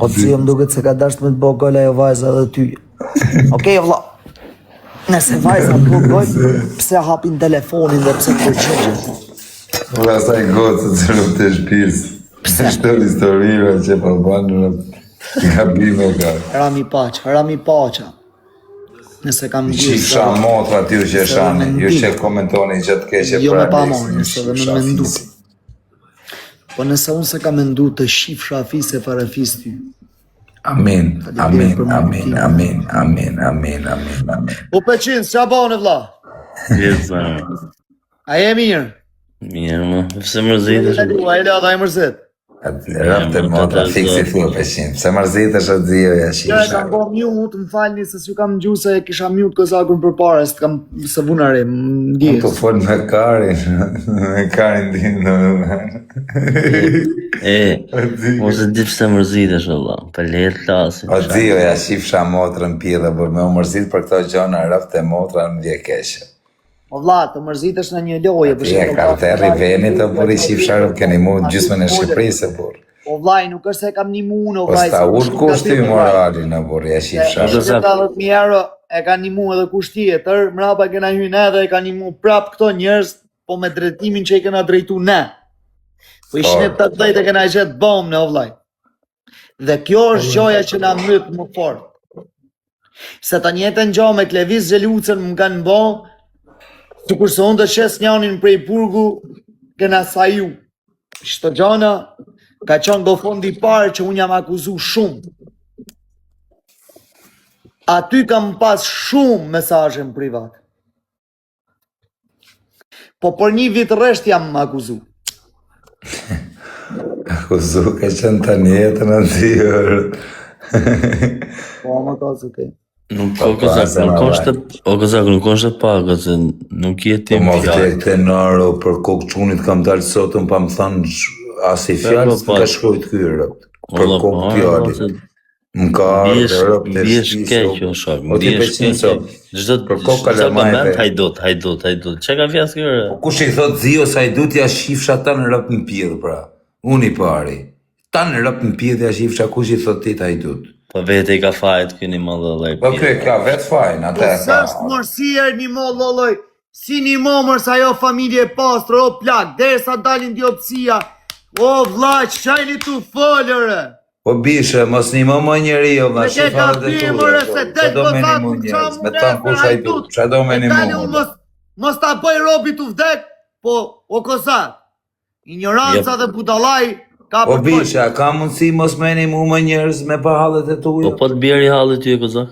O dzio më duket se ka dasht me të bo golla jo vajza dhe ty. Okej, vlla. Nëse vajza të bo goll, pse hapin telefonin dhe pse përqëgjën? Ura saj gotë të rëpë të shpisë. Pse shtë historira që pa banë nga bime ka. Rami paqa. Nëse kam gjithë... Shifsha motra t'ju që shani, ju që komentoni që të keqe Jo për me pa Aleksin. morë, nëse dhe me mendu. Po nëse unë se ka mendu të shifsha fise fare fis ty. Amin. Po pëqin, s'qa bane vlla? Jetë zërë. A je mirë? Mirë më, pëse mërzitë është. A e la da e mërzit? Rëpë të motra, fiksi thua pëqin. Se mërzit është atë dzio ja Ja, e shifsha. kam bo mute, më falni se s'ju kam gju se kisha mute kozakun për pare, se kam se vunare, më Unë ndjes. të folë me Karin din Ose di pëse mërzitë është, Allah. Për letë klasi. O dzio ja shifsha motrën pjedhe, por me u mërzit për këto gjona rëpë të motra në vje keshe. O vlla, të mërzitesh në një loje, për Je karteri veni të buri shifsha rëpë, keni mu gjysmën e Shqipërisë, por. O vllaj, nuk është se kam një mu në Po vllaj. sta ullë kushti morali në buri e shifsha rëpë. 70.000 euro e ka një mu edhe kushti tjetër, mrapa kena hynë edhe e ka një mu prap këto njerëz, po me drejtimin që i kena drejtu ne. Po i shnit të dhejt e kena i gjetë bomë në o vllaj. Dhe kjo është gjoja që na mytë më fort. Se të njëtën gjo me Klevis Gjelucën më kanë bo, të kurse unë të qes njanin prej burgu, kena sa ju. Shtë gjona, ka qenë do fondi parë që unë jam akuzu shumë. Aty kam pas shumë mesazhe në privat. Po për një vit rresht jam akuzu. Akuzu ka qenë të njetën në dhjërë. Po më ka se ke. Nuk është paga, se nuk jeti Po më vëtë të nërë për kokë qunit kam dalë sotën pa më thanë as i fjallë së ka shkojt kërë. Për kokë fjallit. Më ka ardhë rëpë të Bjesh keq o shak, O ti pëqin so, për kokë kalamajve. Hajdut, që ka fjas kërë? Kush i thot zio sa i dut ja shifsha ta në rëpë në pjedhë pra. Unë i pari. Ta në rëpë në pjedhë ja shifsha kush i thot ti ta i dut. Po vete i ka fajt këni më dhe Po kërë ka vetë fajnë, atë e Po ka. s'është mërësier një mo lolloj, si një mo mërës ajo familje pastrë, o plak, derisa dalin diopsia, o vlla, qajni tu folëre. Po bishe, mos një më njeri o vla, Me ke ka pje mërë se del do me një kozaku mu qa njerës, mu me tanë kush a i dut, qa do me një mu. Mos ta bëj robi tu vdek, po o kozak. Ignoranca dhe budalaj ka Po për bishe, a ka mundësi mos me një mu më njerës me pa hallet e tuja? Po të bjeri halli ty e kozak?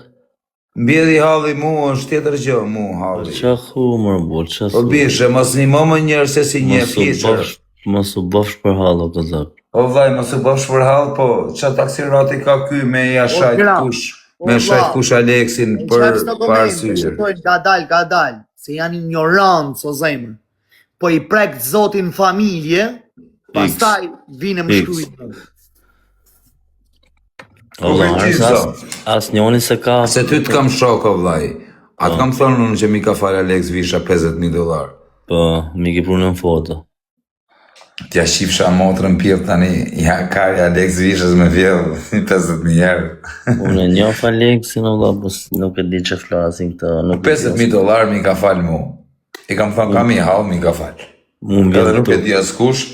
Mbjedhi halli mu është tjetër gjë, mu halli. Qa humër, bo, qa Po bishe, mos një më njerës se si një fjeqër. Mos u bofsh për hallo, kozak. O vaj, mos u bëfsh për hall, po qa taksirati ka ky me ja shajt kush, me shajt kush Aleksin për arsyje. Gadal, se janë ignorancë o zemër. Po i prek zotin familje, pastaj vine më shkrujt. As njoni se ka... Se ty të kam shok o vaj, atë kam thonë unë që mi ka falë Aleks visha $50.000. Po, mi ki punën foto. Tja shifsha motrën pjevë tani, ja kari Aleks vishës me vjevë $50.000. Unë e njof Aleksin, nuk e di që flasin këta. $50.000 mi ka falë mu. I kam thonë kam i halë, mi ka falë. Edhe nuk e di askush.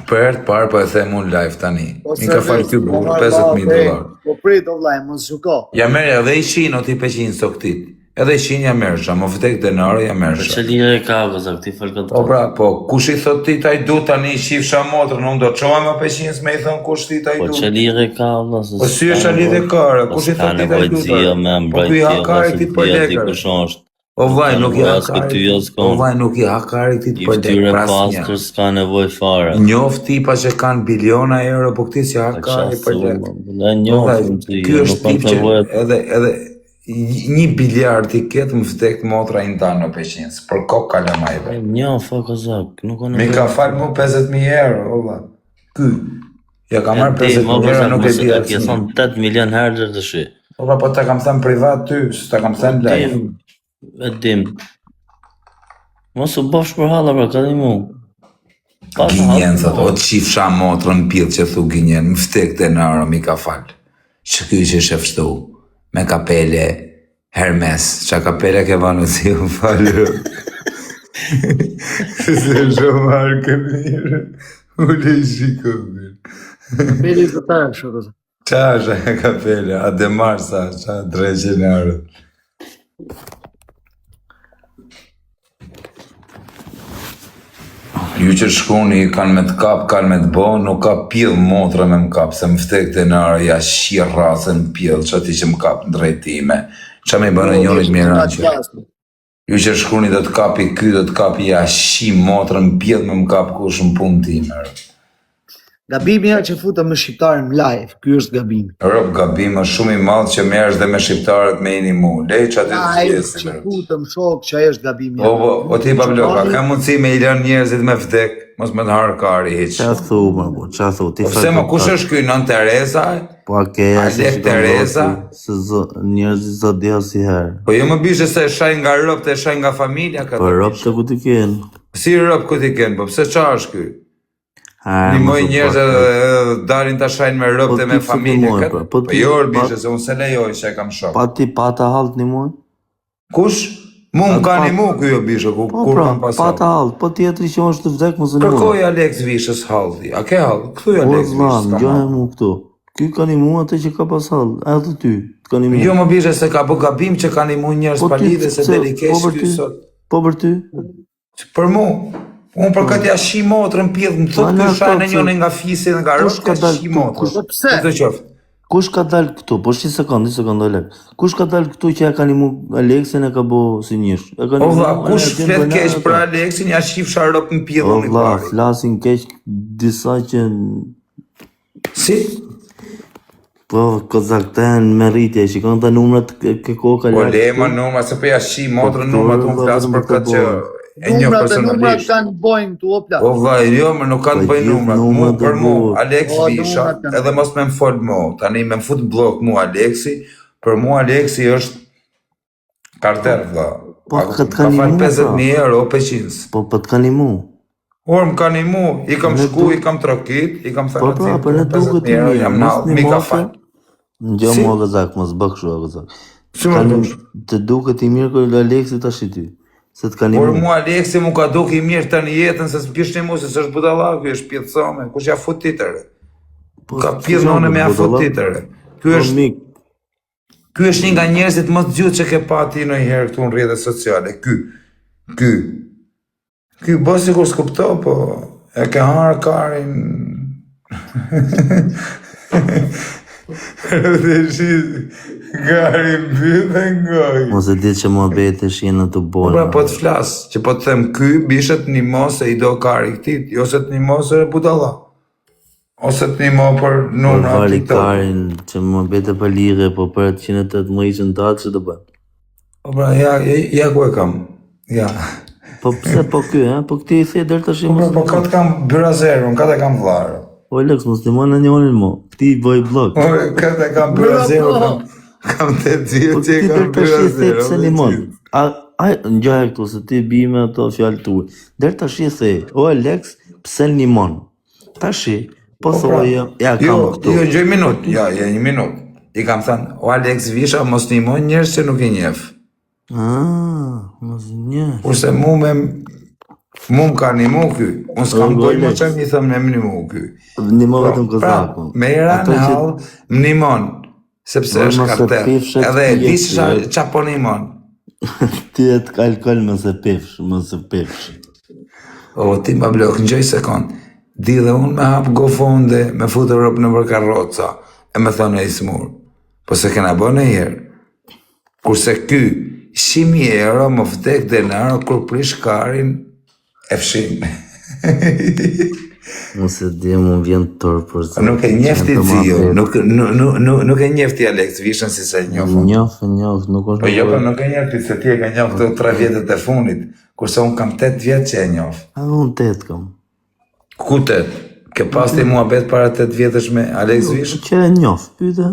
Për herë të parë po e them unë live tani. Mi ka falë ky burr $50.000. Po prit o vllaj, mos zhuko. Ja merr edhe i shin o ti peqin soktit. Edhe i shin ja merrsha, më vdek denaro ja merrsha. Që lirë e ka kozak, ti fal këtë. Po pra, po kush i thot ti ta i du tani shifsha motrën, unë do të çohem me peqin s'me i thon kush ti ta i du. Po që lirë e ka valla. Po si është lidhje kare, kush i thot ti ta i du. Po ky hakari ti për lekër. O vaj, nuk i As këty as O vaj, nuk i hakarit ti I për lek ftyre pras pastër një. s'ka nevoj fare. Njoft tipa që kanë biliona euro, po këti që hakarit për lek. Ne njofim të Ky ju, është nuk kanë tip që nevoj. edhe 1 biliard i ketë më vdek motra i ndanë në peqinës, për kokë kalamajve. Njof, o kozak, nuk kanë Mi nevoj. ka falë mu 50.000 euro, o vaj. Ky, ja ka marrë 50.000 euro, nuk e di Ke atë. thonë 8 milion herë të shi. O vaj, po ta kam thënë privat ty, s'ta kam thënë live. E dim. Mos u bosh për halla, pra, ka dhe mu. Ginjen, thot, o të qifsha motrën pjellë që thu Ginjen, më vtek të nërë, mi ka falë. Që ky që shefshtu, me kapele Hermes, qa kapele ke vanu si u falë. Se shumë marke mirë, u le shiko mirë. Beli të tarë, shoko. Qa është e kapele, a de marsa, qa 300 euro. Ju që shkoni kanë me të kap, kanë me të bo, nuk ka pjell motra me më kap, se më vtek të nërë, ja shqirë rasën pjell, që ati që më kap në drejtime. Qa me i bënë njërit mirë që. Ju që shkoni do të kapi ky, do të kapi ja shi motrën pjell me më kap kush në punë time. Gabimi ja që futëm me shqiptarën live, ky është gabimi. Rob gabim është shumë i madh që merresh dhe me shqiptarët me ini mu. Lej që aty të Live pjesë. që futëm shok që ajo është gabimi. O ti pa bloka, ka mundësi me i lënë njerëzit me vdek, mos me të harë kari hiq. Qa thu, më bu, qa thu, ti Pse më kush është ky nën Tereza? Po a keja se Alek Tereza? se njerëzit zot dia si herë. Po jo më bishe se shaj nga rob të shaj nga familja ka. Po rob të ku ti ken. Si rob ku ti ken, po pse qa është ky? Nimoj njerëz edhe dalin ta shajnë me rob të me familje këtë. Po jo bishe se unë se lejoj që e kam shok. Pa ti pata halt një muaj? Kush? Mu më ka një mu kjo bishe, Po kur pra, kam pasat. pata halt, po tjetëri që është të vdek më së një muaj. Kërkoj Alex Vishës haldi, a ke hald? Këthuj Po Alex zlan, Vishës ka gjohe hald. mu këtu. Ky ka një muaj atë që ka pas hald, edhe ty, ka një muaj. Jo më bishe se ka bë gabim që ka një mu njerës palide se delikesh ky sot. Po për ty? Për mu, unë për këtë ja shi motrën pjedh, më thot të shajnë njënë nga fisi dhe nga rrët ka shi motrën. Po pse? Këtë qoftë. Kush ka dal këtu? Po shi sekond, Alek. Kush ka dal këtu që ja ka një muaj Aleksin e ka bo si njësh? O vla, kush flet keq për Aleksin, ja shifsha rrët në O pjedhën i vla, pari. flasin keq disa që... Si? Po, kozak të janë me rritje, shikon të numrat ke koka Po le më numra, se po ja shi motrën numrat, unë flasë për këtë që e një Numrat personalisht. kanë bojnë tu opla. O vaj, jo, më nuk kanë Po, bëjnë gjithë numrat, numrat mu për e mu, bukur. Alex Po, Visha, numrat kanë. edhe mos me më fol mu, tani me më fut blok mu Alexi, për mu Alexi është karter, vla. Po, këtë ka kanë falë imu, 50.000 euro, peqins. Po, po të kanë mu. Orë më kanë imu, i kam Ne shku, i kam trokit, i kam Po, thënë pra, për ne duket 50.000 i euro, mirë, jam mos nalë, një mi ka mofe. falë. Gjo Si? mo gëzak, mos bëk shu gëzak. Si më dush? Të duket i mirë kërë Alexi të ashtë ty. Se të kanë Por imu. mu Alexi mu ka duke i mirë të një jetën, se s'pish një mu, se s'është budalaku, është pjethësome, kush ja fut titëre. Ka pjethënone me ja fut titëre. Ky është një nga njerëzit më të gjutë që ke pati në herë këtu në rrjetet sociale. Ky bo sikur s'kupto, po e ke harë karin. Dhe shi karin bytë ngoj. Mos e ditë që më bete shenë të bolë. Pra po të flasë, që po të them ky bishet një mos e i do kari këtit, jo se të një mos e budala. Ose të një mo për Por numra vali TikTok. karin që më bete për lire, po për 108 më ishën të atë që të bënë. Po pra, ja ku e kam. Ja. Po pse po ky, ha? Po këti i the dërë të shimë. Po këtë kam byrazerun, këtë e kam vlarë. O Alex, mos të mënë në njonin mo. Këti i bëj blok. Këtë e kam byrazerun, kam të dhjetë Po që ti e kam dërë të shi the pse byrazerun. limon. Ngjoja këtu se ti bime ato fjalë tuaj. Dërë të shi the, o Alex, pse limon? Tashi, po thoje, ja kam këtu. Jo, gjoj minut, ja, një minut. I kam thënë, o Alex Visha, mos një mon njërës që nuk i njef. Mos një. Kurse mu më ka një mu ky. Unë s'kam Po, dojnë më Alex. që më një thëmë në një mu ky. Një më vetëm kozakun. Me era në halë, më një mon, sepse Mos është e karter. pifshet Edhe e di pjesë, qa po një mon. Ti e të alkohol më se pifsh, më se pifsh. O, ti ma blok, në gjoj sekund. Di dhe unë me hapë gofonde, me futë Europë në karroca, e me thonë e ismur. Po se kena bo në herë. Kurse ky, 100.000 euro më vdek denaro kur prish karin e fshin. Mos e di, më vjen tërë për zë. Nuk e njefti Zio, nuk e njefti Alex Vishën si se njofën. Njof, nuk është... Po jo, po nuk e njefti, se ti e ka njof të 3 vjetët e funit, kurse unë kam 8 vjetë që e njof. A unë 8 kam. Ku 8? Ke pas ti muhabet para 8 vjetësh me Alex Vishën? Që e njof, pyte?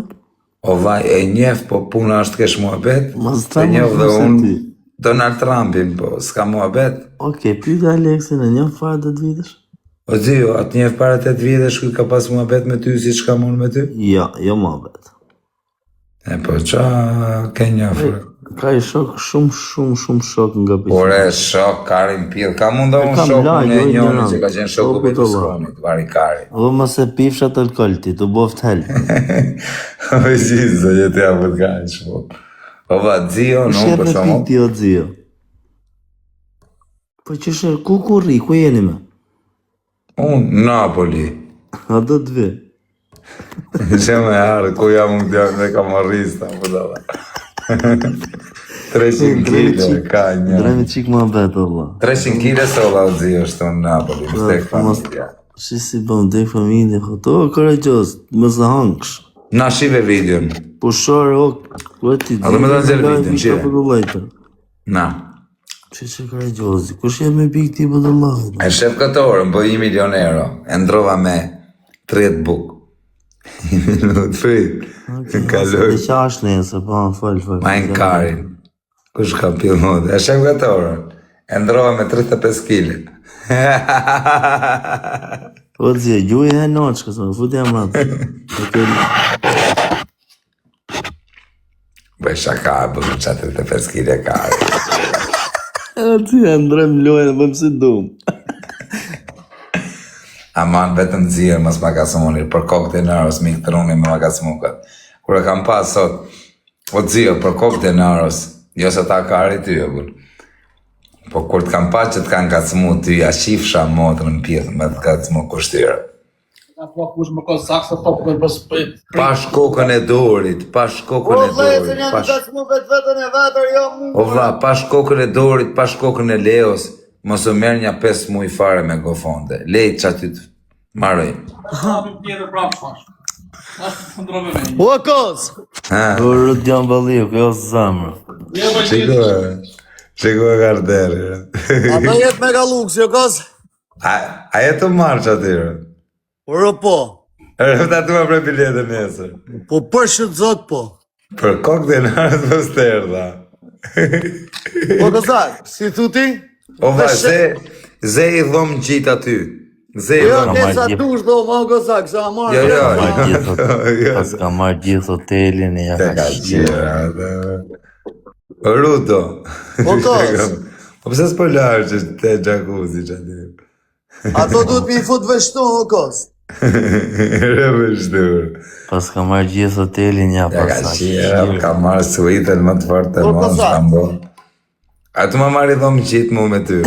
O vaj, e njef, po puna është kesh muhabet, Mas e njof dhe se unë ti. Donald Trumpin, po s'ka muhabet. Okej, pyte Aleksin, e njof fare 8 vitesh? O Zio, atë njef para 8 vjetësh kuj ka pas muhabet me ty si që ka mund me ty? Ja, jo më bet. E po qa ke njofër? Ka i shok, shumë shok nga për. Ore, shok, Karin pjell, ka munda unë kam shokun lajë, e jo, njoni njëra. që ka qenë shoku Po, për të po, skonit, vari Kari. Dhe më se pifshat alkolti, të boft help. O gjithë, se jetë ja për t'ka në shpo. O va, Zio, në unë për shumë. Ti o Zio. Po që shë, ku rri, ku jeni me? Unë, Napoli. A do të vi? Që me arë, ku jam unë t'jam dhe kam arrista, për da da. 300 kile, ka një. Drejme qik më betë, Allah. 300 kile se ola o Zio është unë Napoli, më stek familja. Shi si bëm, dek familje, to, korajgjos, më së hangsh. Na shive videon. Po shore, ku e ti A do me të nëzirë videon, qire? Na. Që korajgjosi, kush jem me pik ti për të lahit? E shef këtë orë, më bëj 1 milion euro, e ndrova me 30 buk. 1 minut frit, në kaloj. Dhe qash nesër, pa në falë. Majnë Karin, kush ka pil modë. E shef këtë orë, e ndrova me 35 kile. O dzje, gjuj e noqë, kësë më futi jam ratë. Bëj shaka, bëj qa 35 kile Karin. O dzje, ndrem lojnë, bëm si dumë. Aman, vetëm zirë, mos ma ka smunir, për kokë denaros, mi këtë runi me ma ka smukat. Kure kam pas sot, o zirë, për kokë denaros, jo se ta Kari ty e bull. Po kur të kam pa që të kanë ka smu ty, ja shifsha motrën pjetë, me të ka smu kushtyra. Po kush më ka saksa po për sprit. Pash kokën e dorit, pash kokën e dorit, pash... O vla, pash kokën e dorit, pash kokën e Leos, mos o merë një 5 muj fare me gofonde. Lejt që aty të maroj. Tjetër prapë shpash. Ashtë të ndrove me një. O kos! O rrët janë baliu, kjo është zamrë. Shiko e karderi. A do jetë me galux, jo kos? A jetë të marrë që atyre? Oro po. Rëfta të më pre biletën nesër. Po për shëtë zot po. Për kokë dhe nërës për sterda. Po kësak, si thu ti? O va, ze i dhomë gjitë aty. Ze i Jo, dhomë. nesa dush do ma kësak, sa marrë. Jo. Pas ka marrë gjithë hotelin e ja Te ka ka shqirë. qira. Ruto. Po kos. Po pëse s'po larë që te jacuzzi që aty. Ato duhet mi fut vështu, o kos. Rëve shtur. Pas ka marrë gjithë hotelin ja Te ka pas qira, ka marrë suitën më të fortë Po, e mos sa? ka mbo. A të më marrë i dhomë qitë mu me ty.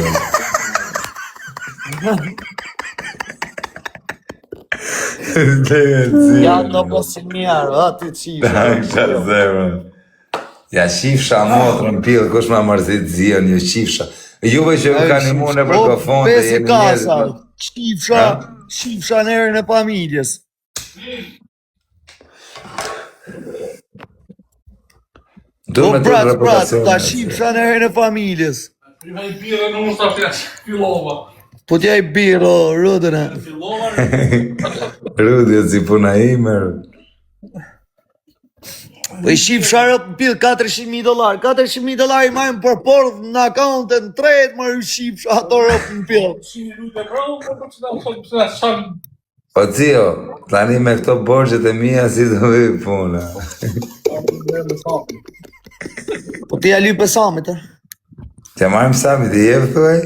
Ja në posin mjarë, ati qifë. Qa zemrë. Ja shifsha motrën pillë, kush ma mërzit zion, ju shifsha. Juve që më ka një mune për gofon dhe Besi jeni kasa, njerët. shifsha në erën e familjes. Du me të Brat, reputacion. ta shifsha në erën e familjes. Prima i birë në unë stafja, fillova. Po t'ja i birë, o, rëdën e. Fillova, Rudje si puna imer. Po i shifsha pil $400,000. $400,000 i majmë për porth në akaunten tret, më i shifsha ato rëpë në pil. shimi lujtë e brau, për që da shanë. O Cio, tani me këto borgjet e mija si do vej puna. Po t'ja lype samit, e. Që marëm sami të jebë thuaj?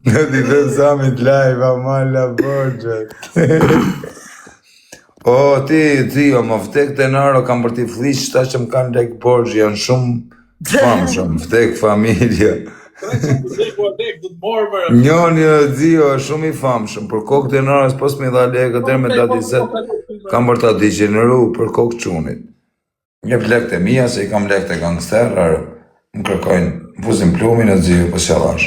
Në t'i të sami t'lajva malla borgjet. O, Cio, më vdek denaro kam për t'i flish ta që më kanë lek borgj, janë shumë famshëm, vdek familja. Njoni o Cio është shumë i famshëm, për kokë denarës pos me dha lekë, dherë me dati zet, kam për t'a degeneru për kokë qunit. Jep lekët e mia se I kam lekët e gangsterë, më kërkojnë, më fuzin plumin e ziju, po s'javash.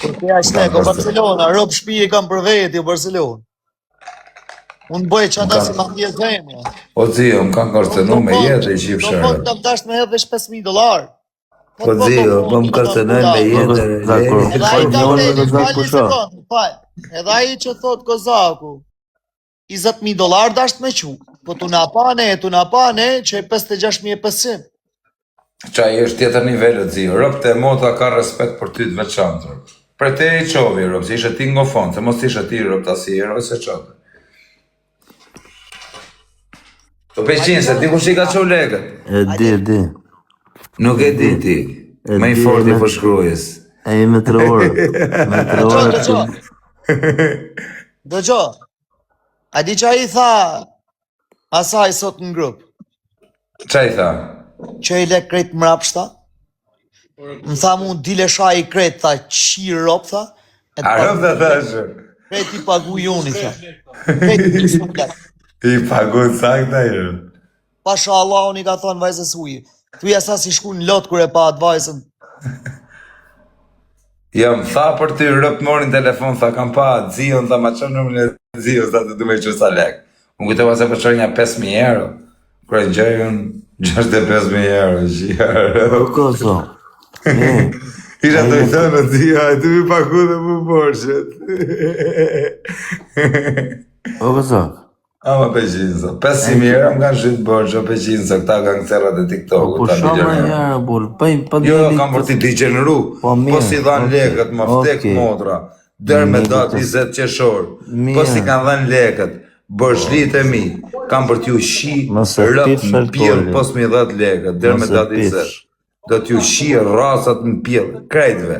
Po ti aq ne, ko Barcelona, rob shtëpi e kam për veti, Barcelona. Unë bëj që ata si ma tje zemja. O ziju, më kanë kërcenu me jetë e qip Do shërë. fond kam tash me hedhesh $5,000. Po zio, po më kërcenojnë me jetë. Edhe ai ka Falë vlerë, Kozak falë kusha. sekond, fal. Edhe ai që thot Kozaku, $20,000 dasht me qu. Po tu na pa ne, që e 56.500. Qaj është tjetër nivellet ziju, rëpë të mota ka respekt për ty të veçantër. Për te I qovi, rëpë, se ishe ti ngo fond, se mos ishe ti rëpë të asirë, se qatë. Po peqin, se ti kush I ka qo legët? E di. Nuk e di ti, me I forti për shkrujes. E I me 3 orë. Me 3 orë. Dëgjo, a di që a I tha asaj sot në grup, Qaj tha? që I lek krejt mrapshta? Më tha mu dile sha I krejt, tha qirë rop, tha. A rëpë të thashë? Krejt I pagu juni, tha. Krejt I kisë lek. I pagun sakta I rëpë. Pasha Allah, unë I ka thonë vajzës ujë. Thuja sa si shku në lot kër e pa atë vajzën. Jam tha për ty rëpë morin telefon, tha kam pa zion, tha ma qënë nëmën e zion, tha të du me që sa lek. Unë kujtova se për qërë një 5.000 euro. Kërë në gjërën 65.000 euro, shjarë. Po koso. Isha të I thënë, zia, e tu mi paku dhe mu borshet. Po Kozak. Ama peqinësa, 500.000 euro më kanë shqytë borshet, peqinësa, këta gangsterat e TikTok-u, Po ta shumë milionerë. herë, bol. Pa Jo, kam për ti degeneru, Po mirë, po si dhanë lekët, më vdek okej. motra, dërë me Mirë, datë po. 20 qeshor, Mirë. po si kanë dhanë lekët, bërshlit e mi, kam për t'ju shi, Mos e rëp pifsh në pjellë, alkoolin. pos mi 10 lekët, dërë me Mos e datë 20. pifsh. Do t'ju shi rasat në pjellë, krejtve.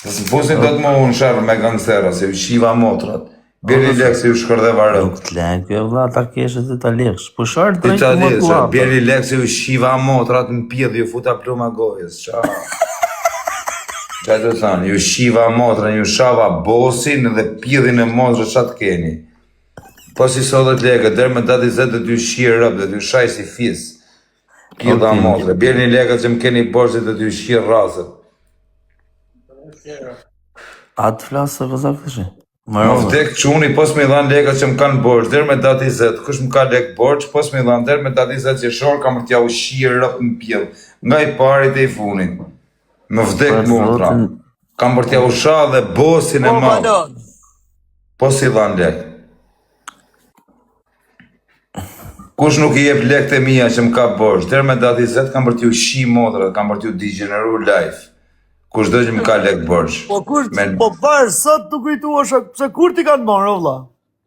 Se së fusin do t'mo unë shërë me gangstera, se ju shiva motrat, bjeri lekë se ju shkërdeva rëp. Nuk të lekë, jo vla, ta keshe të ta leksh. Po sharë Ti drejtë ta më di, të se lapa. bjeri lekë se ju shiva motrat në pjellë, ju futa pluma gojës, qa. Qa të thanë, ju shiva motrën, ju shava bosin dhe pjellin e motrën qatë keni. Po si sodët lekët, dërë me dati zetë dhe t'ju shirë rëpë, dhe t'ju shaj si fis. Pjella Okej. motrë, bjerë një lekët që më keni borësit dhe t'ju shirë rasët. A të flasë të Kozak të shi? Më vdek quni, pos me dhanë lekët që më kanë borç, dërë me dati zetë, kush më ka lek borç, pos me dhanë dërë me dati zetë që shorë, kam t'ja u shirë rëpë në pjellë, nga I parit e I funit. Më vdek Për motra, zotin- kam për t'ja u sha dhe bosin e Po madhë, balon. pos I dhanë lekë. Kush nuk I jep lekët e mia që më ka borç, dërë me dati zetë, kam për t'ju shi motra, kam për t'ju degeneru life. Kush do që më ka lek borç. Po kur, Me- po barë, sot të kujtuash, pse kur ti kanë marrë, o vlla?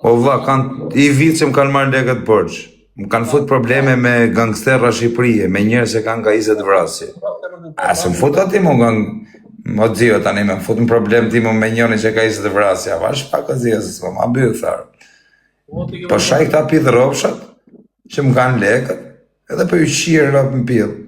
O vlla, kanë I vit që më kanë marrë lekët borç. Më kanë fut probleme me gangsterra Shqipërie, me njerëz që kanë nga 20 vrasje. A se më fut ati më nga më dzio tani me më fut në problem ti më me njëri që ka 20 vrasje. A vash pak o dzio, se s'ma ma bëjë tharë. Po shaj këta pidhë ropshat, që më kanë lekët, edhe për ju shirë rap në pidhë.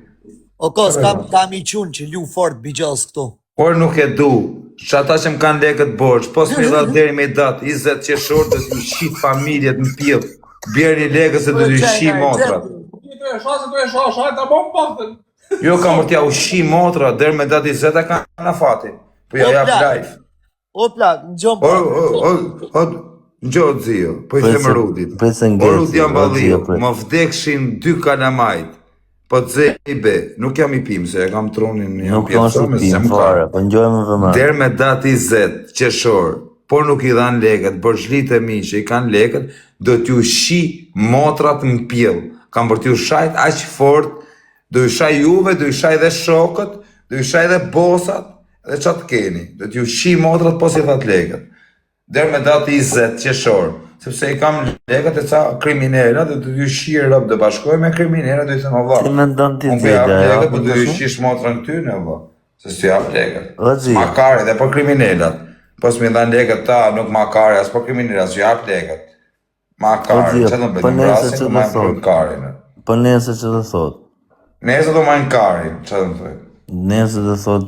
O kos, kam I qunë që lu fort bijos këtu. Por nuk e du, që ata që më kanë lekët borç, pos me dha deri me datë, 20 qeshor dhe t'ju shit familjet në pjellë, bjerë një lekët se dhe t'ju shi motrat. Tu e shasë, ta bom pahtën. Jo, kam për t'ja u shi motra, deri me datë 20 ka në fati, po ja jap live. O plak, në gjomë O, Gjo Zio, po I them Rudit. Pse O Rud jam o balliu, Zio, më vdekshin 2 kalamajt. Po Zebe, nuk jam I pim, se e kam tronin, jam Nuk kanë pjesë me se shupim më fare, ka. po ngjojmë vëmër. Der me datë 20 qeshor, por nuk I dhan lekët, borxhlit e mi që I kanë lekët, do t'ju shi motrat në pjellë. Kam për t'ju shajt aq fort, do ju shaj juve, do ju shaj dhe shokët, do ju shaj dhe bosat, dhe qatë keni. Do t'ju shi motrat po si that lekët. Der me datë 20 qeshor, sepse I kam lekët e ca kriminera, dhe do t'ju shirë rëpë, dhe bashkoj me kriminera, do I thëmë o Si vla. mendon ti Unë për jap Zeda, ja? lekët, po do ju shish motrën tyne, vla. Se s'ju jap lekët. O Zio. Makari dhe për kriminalat. Po s'mi dhan lekët ta, nuk makari, as për kriminalat, s'ju jap lekët. Makari, Zio, që të po bëjnë nese vrasin, që të do majnë thot. për karin. Po nese që të thot. Nese do majnë karin, që të më thëjtë. Nese të thot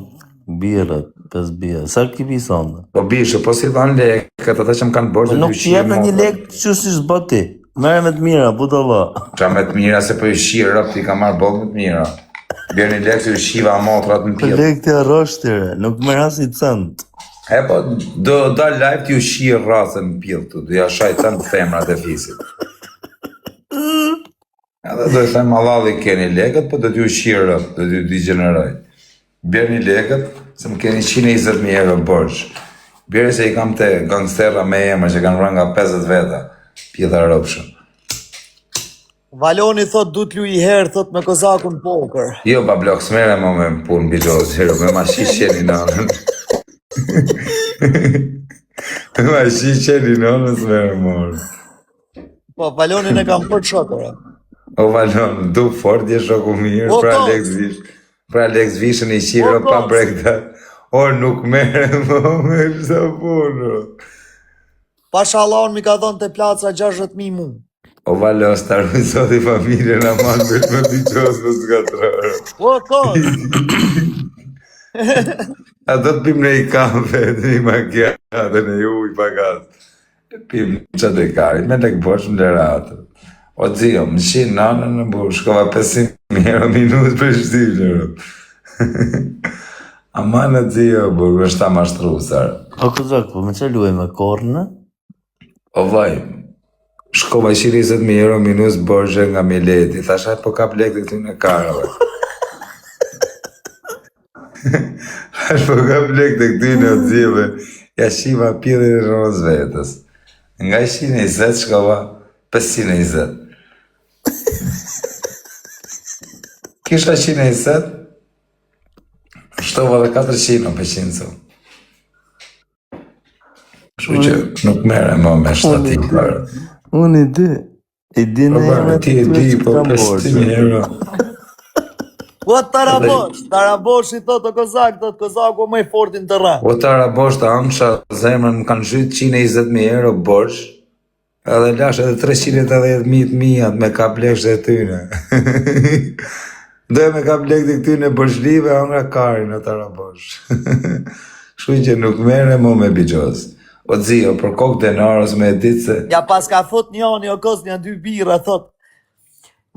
birët, 5 birë. Sa ki pi sonde? Po bishë, po si dhan lekët, ata që më kanë borë, Nuk t'i jep në një lek që si zboti. Merre me të mira, budalla. Qa me të mira se për i shirë rëp ti ka marrë bollë me të mira. Bjerë një lekë i shiva motrat në pjetë. Lekë të arroshtire, nuk më rasi cënd. E po, do da live t'ju shirë rasën në pjetë tu, do ja shaj cënd femrat e fisit. Edhe do e them Allalli keni lekët, po do t'ju shirë rëp, do t'ju degeneroj. Bjerë një lekët, se më keni 120.000 euro borç. Bjerë se i kam te gangsterra me emër që kanë rënë nga 50 veta. Pjeta rëpshëm. Valoni thot du t'lu I herë, thot me kozakun poker. Jo, ba blok, s'mere mo me punë bijos, hero, me ma shisheni nënën. Me ma shisheni nënën, s'mere morë. Po, Valonin e kam për shokëra. O Valon, du fort, je shoku mirë, O, pra po. Alex Vish. Pra Alex Vishën I qiro O, po. pa brekta. Or nuk mere mo me psa punë. Pashalon mi ka thonë të placa 60.000 mu. O Valon, staru sot I familje në manë vetë me bijos në zgatrarë. O, kos. A do të pim në I kafe, në I makjate, në I uj pagas. Pim që të karit, me lek bosh më leratë. O dzio, më shinë nanën në burë, shkova 500 euro minutë për shtivë. Ama në dzio, burë, është ta mashtrusar. O kozak, po me që luaj me kornë? O vaj, shkova 20.000 euro minutë borgje nga Mileti, thasha po kap lek të këty në karave. Thash po kap lek të këty në odzive, ja shiva pjedhin e rënës vetës. Nga 120 shkova 520. Kisha 120, shtova dhe 400 për 100. Shu që nuk mere më me shtatikar. Unë I di në Po ti e di, po 500 euro. Po tarabosh I thot o kozak, thot kozaku më I fortin të rra. O të arabosh të amsha zemrën më kanë zhyt 120.000 euro borç, edhe lash edhe 380.000 mijat me kap lekë e tyne. Dhe me kap lekë të këtyne borçlive o nga karin o të arabosh. Shu që nuk mere mo me bijos. O dzio, për kokë denarës me e ditë se... Ja pas ka thot njani o kos një 2 bira, thot.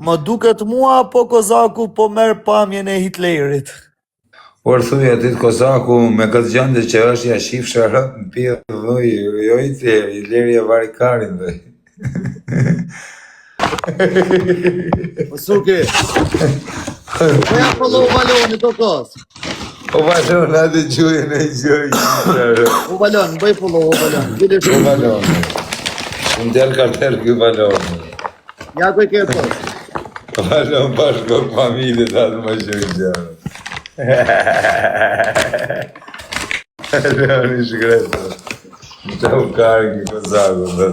Më duket mua po kozaku po merr pamjen e Hitlerit. Por thuja ditë kozaku me këtë gjëndë që është ja shifë rëp në pjetë dhoj, jo Hitleri e vari karin dhoj. O suke. Po ja follow Valoni to kos. O Valon, atë gjuje në gjoj. O Valon, bëj follow o Valon. Vile O Valon. Unë del kartel këj Valon. Ja ku e ke kos. O Valon bashko familje të atë më gjoj gjërë. Valon I shkretë. Në të u karë këj kozaku dhe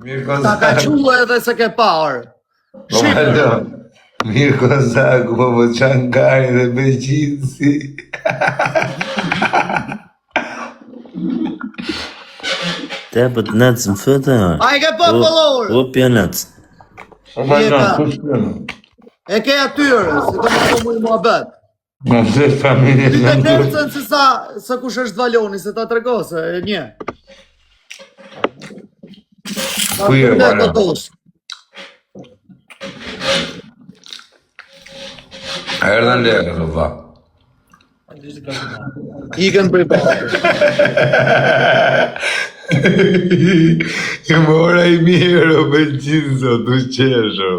Mirë Ta ka kozaku. qua edhe se ke parë. O Valon. Mirë kozaku, po po qanë kari dhe me qitë si. Te për të nëtës më fëtë, A i ke po follower. O pja nëtës. O Valon, kush përnë? E ke atyre, se do më mu I mua bet. Në të familje Ti në të ndurë. kërcën se kush është Valoni, se ta trego, se e nje. Kuj e Valon? A erdhen lekët, o va. Ikën për I parë. I mora I mirë, o me qinë sot, u qesho.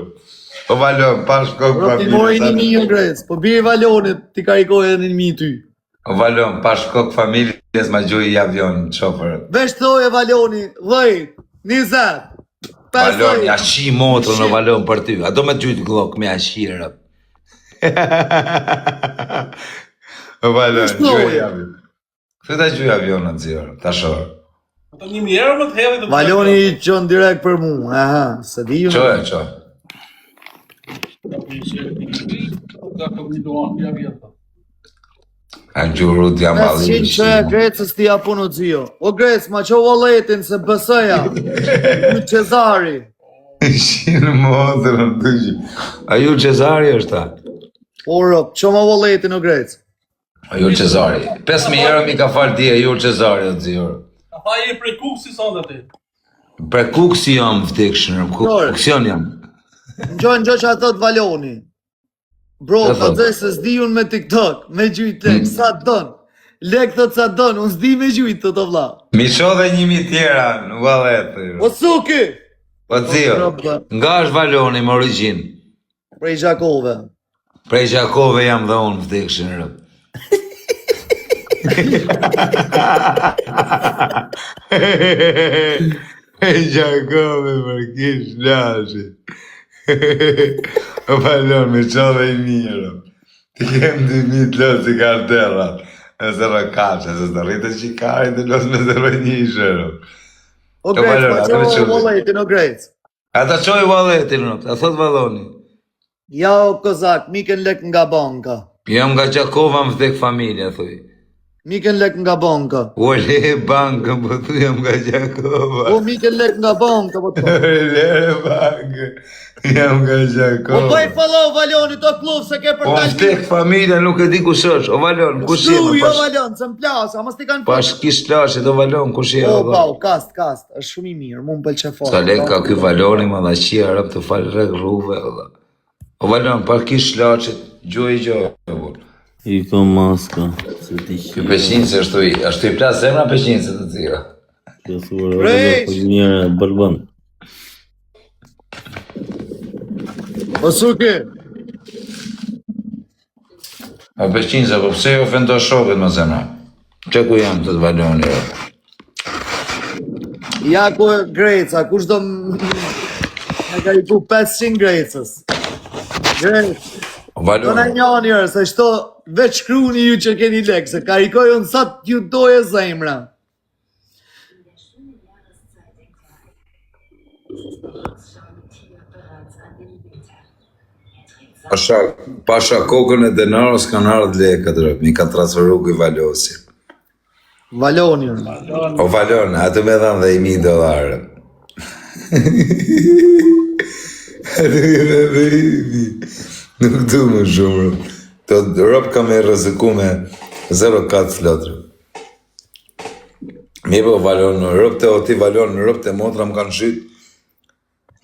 O Valon, pash kokë Bro, ti mori familje. 1.000 në Grecë, po biri Valonit, ti ka I kohë edhe 1.000 ty. O Valon, pash kokë familjes ma gjuj I avion, qofer. Vesh thoje Valoni, 10, 20, 50. Valon, ja shi motrën o Valon për ty. A do me gjujtë glok me ashirë. O Valon, gjuj avion. Këtë ta gjuj avionën, zirë, ta shorë. Ato 1.000 euro më të hedhi të Valoni I qënë direkt për mu, aha, se di ju. Qo. Ka komituar ja vjetë. A gjuru t'ja mali 500 që e Grecës ti apo në dzio. O Grecë, ma qo valetin se bësëja. Ju Cezari. Shinë motrën të gjë. A ju Cezari është ta? O rëp, qo ma valetin o Grecë. A ju Cezari. 5.000 euro mi ka falë ti e ju Cezari, o zirë. A tha je prej kuk si sonde ti. Për kuk si jam vdekshën, kuksion jam. Ngjo që a thot Valoni. Bro, ta dhe se s'di unë me TikTok, me gjujtë, sa don. Lek thot sa don, unë s'di me gjujtë të vlla. Mi sho dhe 1000 tjera në valet. O suki! Po zio, nga është Valoni më origin? Prej Gjakove. Prej Gjakove jam dhe unë vdekshën rëp. Gjakove për kish lashi. O Valon, mi sho dhe 1000. Ti kem 2000 lësë si karterat. E 0,4, se të rritë qikarit të lësë me 0,1 shërë. O Grec, pa qo walletin, o Grec. Ata qoj walletin, a thot Valoni. Ja o kozak, miken lek nga banka. Jam nga Gjakova më vdek familja, thuj. Miken lek nga banka. O le bankën, po thuj jam nga Gjakova. O miken lek nga banka, po të. Le bankën, jam nga Gjakova. O bëj follow Valoni të klub se ke për O talë. vdek familja, nuk e di kush është. O Valon, kush je? Shkruj, o Valon, se më plasë, a mos t'i kanë Pash kish lashit, o Valon, kush je? O, bau, kast, është shumë i mirë, mu më pëlqe fort. Sa lek ka ky Valoni, ma dha qia rëp të falë rek rruve. O Valon, par kish lashit, gjoj. I ka maska, se ti Ky peqinëse është i plas zemra peqinëse të tjera. Kjo thua edhe për njëra bërban. O suki, A peqinëse, po pse jo ofendo shokët më zemra? Që ku jam të të Valoni? ja ku e Greca, kush do me ka i ku 500 Grecës. Grec, O do në Valoni, njani rë, se shto veç kruni ju që keni lek, se karikoj unë sa t'ju doje zemra. pasha kokën e denarës kanë ardhë lekët rëp, mi ka transferu këj Valosi. Valoni. O Valon, atë me dhanë dhe $1000. Atë me dhanë dhe 1000. Nuk du më shumë. Të rëp ka me rëziku me 0,4 slotrë. Mi po Valon, rëp të oti Valon, rëp të motra më kanë zhyt.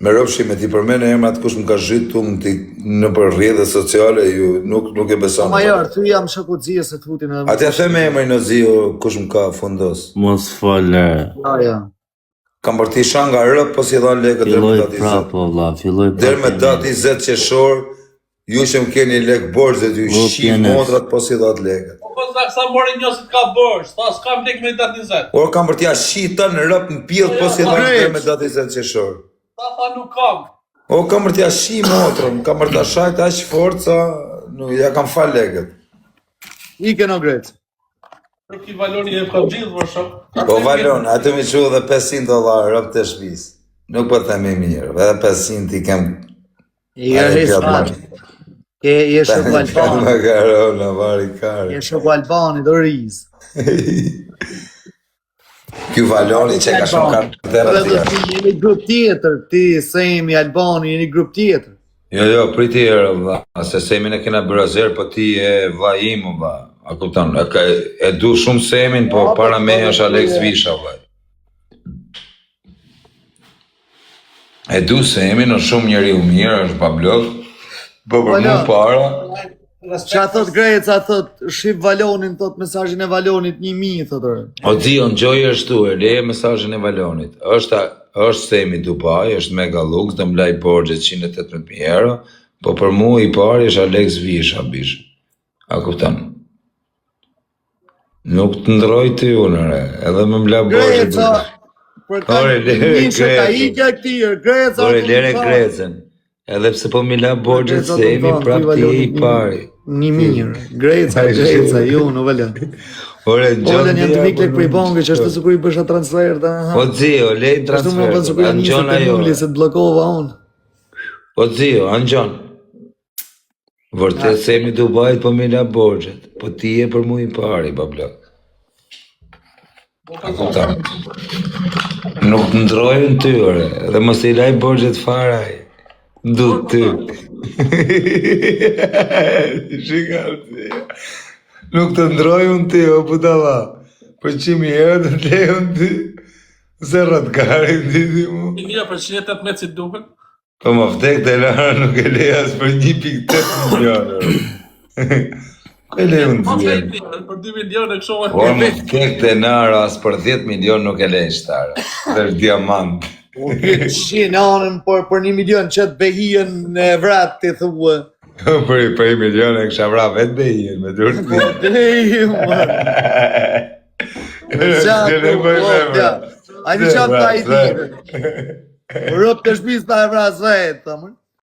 Me rëpshi me ti përmene emrat kush më ka zhyt tu në për rrjedhe sociale, ju nuk e beson. Ma jarë, ty jam shakutëzije se t'futin e... Atja the me emrin në zio kush më ka fundos. Mos falë. Ja. Kam përti shanga rëp, po si dha lekët dherë me Filloj dati 20. prapë, valla, filloj prapë. Dherë me dati 20 qeshor, ju që më keni lek borxhet, ju O, shqip pjenes. modrat, po si dhat lekët. Po zak sa mori njosit ka bërsh, ta s'kam lek me datë 20. Or kam përti a shitën rëp në pjellë, po si dha dherë me dati 20 qeshor. Ta tha nuk kam. O kam përti a shi motrën, kam përti a shajt aq forca, ja kam fal lekët. Ike në Grec. Për ki Valoni e ka gjithë për shok. Po Valon, atë mi që dhe $500 rëp të shpis. Nuk po themi mirë, edhe 500 i kem... I e rispat. Je shoku Albani. Makarona, vari kare. Je shoku Albani, do riz. Ky Valoni që ka shumë kartera Edhe tjera. ti jeni grup tjetër, ti, Semi, Albani, jeni grup tjetër. Jo, priti herë, vlla, se Semin e kena brazer, po ti e vlla im, vlla. A kupton, e du shumë Semin, po para me është Alex Visha, vlla. E du Semin, është shumë njeri u mirë, është bablok, po për mu para, Qa thot Greca, thot, shqip Valonin, thot mesazhin e Valonit 1000, thot rë. o Dio, në gjoj është tu, e leje mesazhin e Valonit. Është Semi Dubai, është mega lux, do mlaj borxhet 118.000 euro, po për mu i pari është Alex Visha, bish. A kupton? Nuk të ndroj ty unë, re, edhe më mla borxhet. Greca, për ka Ore, le nishe ka Grecën. ikja këtirë, Greca. Ore, lere Grecën. Edhe pse po mi la borxhet Greca Semi, do të prap thonë, ti Valoni, i pari. 1000, Greca, ju, në vëllën. Ore, gjon Olen janë të miklek prej banke që është të sikur i bësha transfer të... O Zio, lej Ashtu më transfer. bënë sikur janë njëse Anxhona të jo. nulli se të blokova unë. O Zio, Anxhon. Vërtet Semi Dubajt po mi la borxhet, po ti e për mu i pari, bablok. A kupton? Nuk të ndrojën ty, ore, dhe mos i laj borxhet faraj. Ndu ty. Shikar ty. Nuk të ndrojën ty, o putalla. për 100.000 euro të lejon ti. Se rëtkari ti mu. I mira për 118 si duket. Po më vdek të Lara nuk e le as për 1.8 milionë. E le unë Po dhjem. për 2 milionë kështu. Po më vdek të Lara as për 10 milion nuk e le shtare. Dhe është diamant. O vjetë 100 anën, por për 1 milion që të behien në vrat të thua. Për 1 milion e kësha vra vetë behien me durë ti. Dhejim, man. A një qatë ta i dhjë. Rëp të shpis ta e vras vetë, mërë.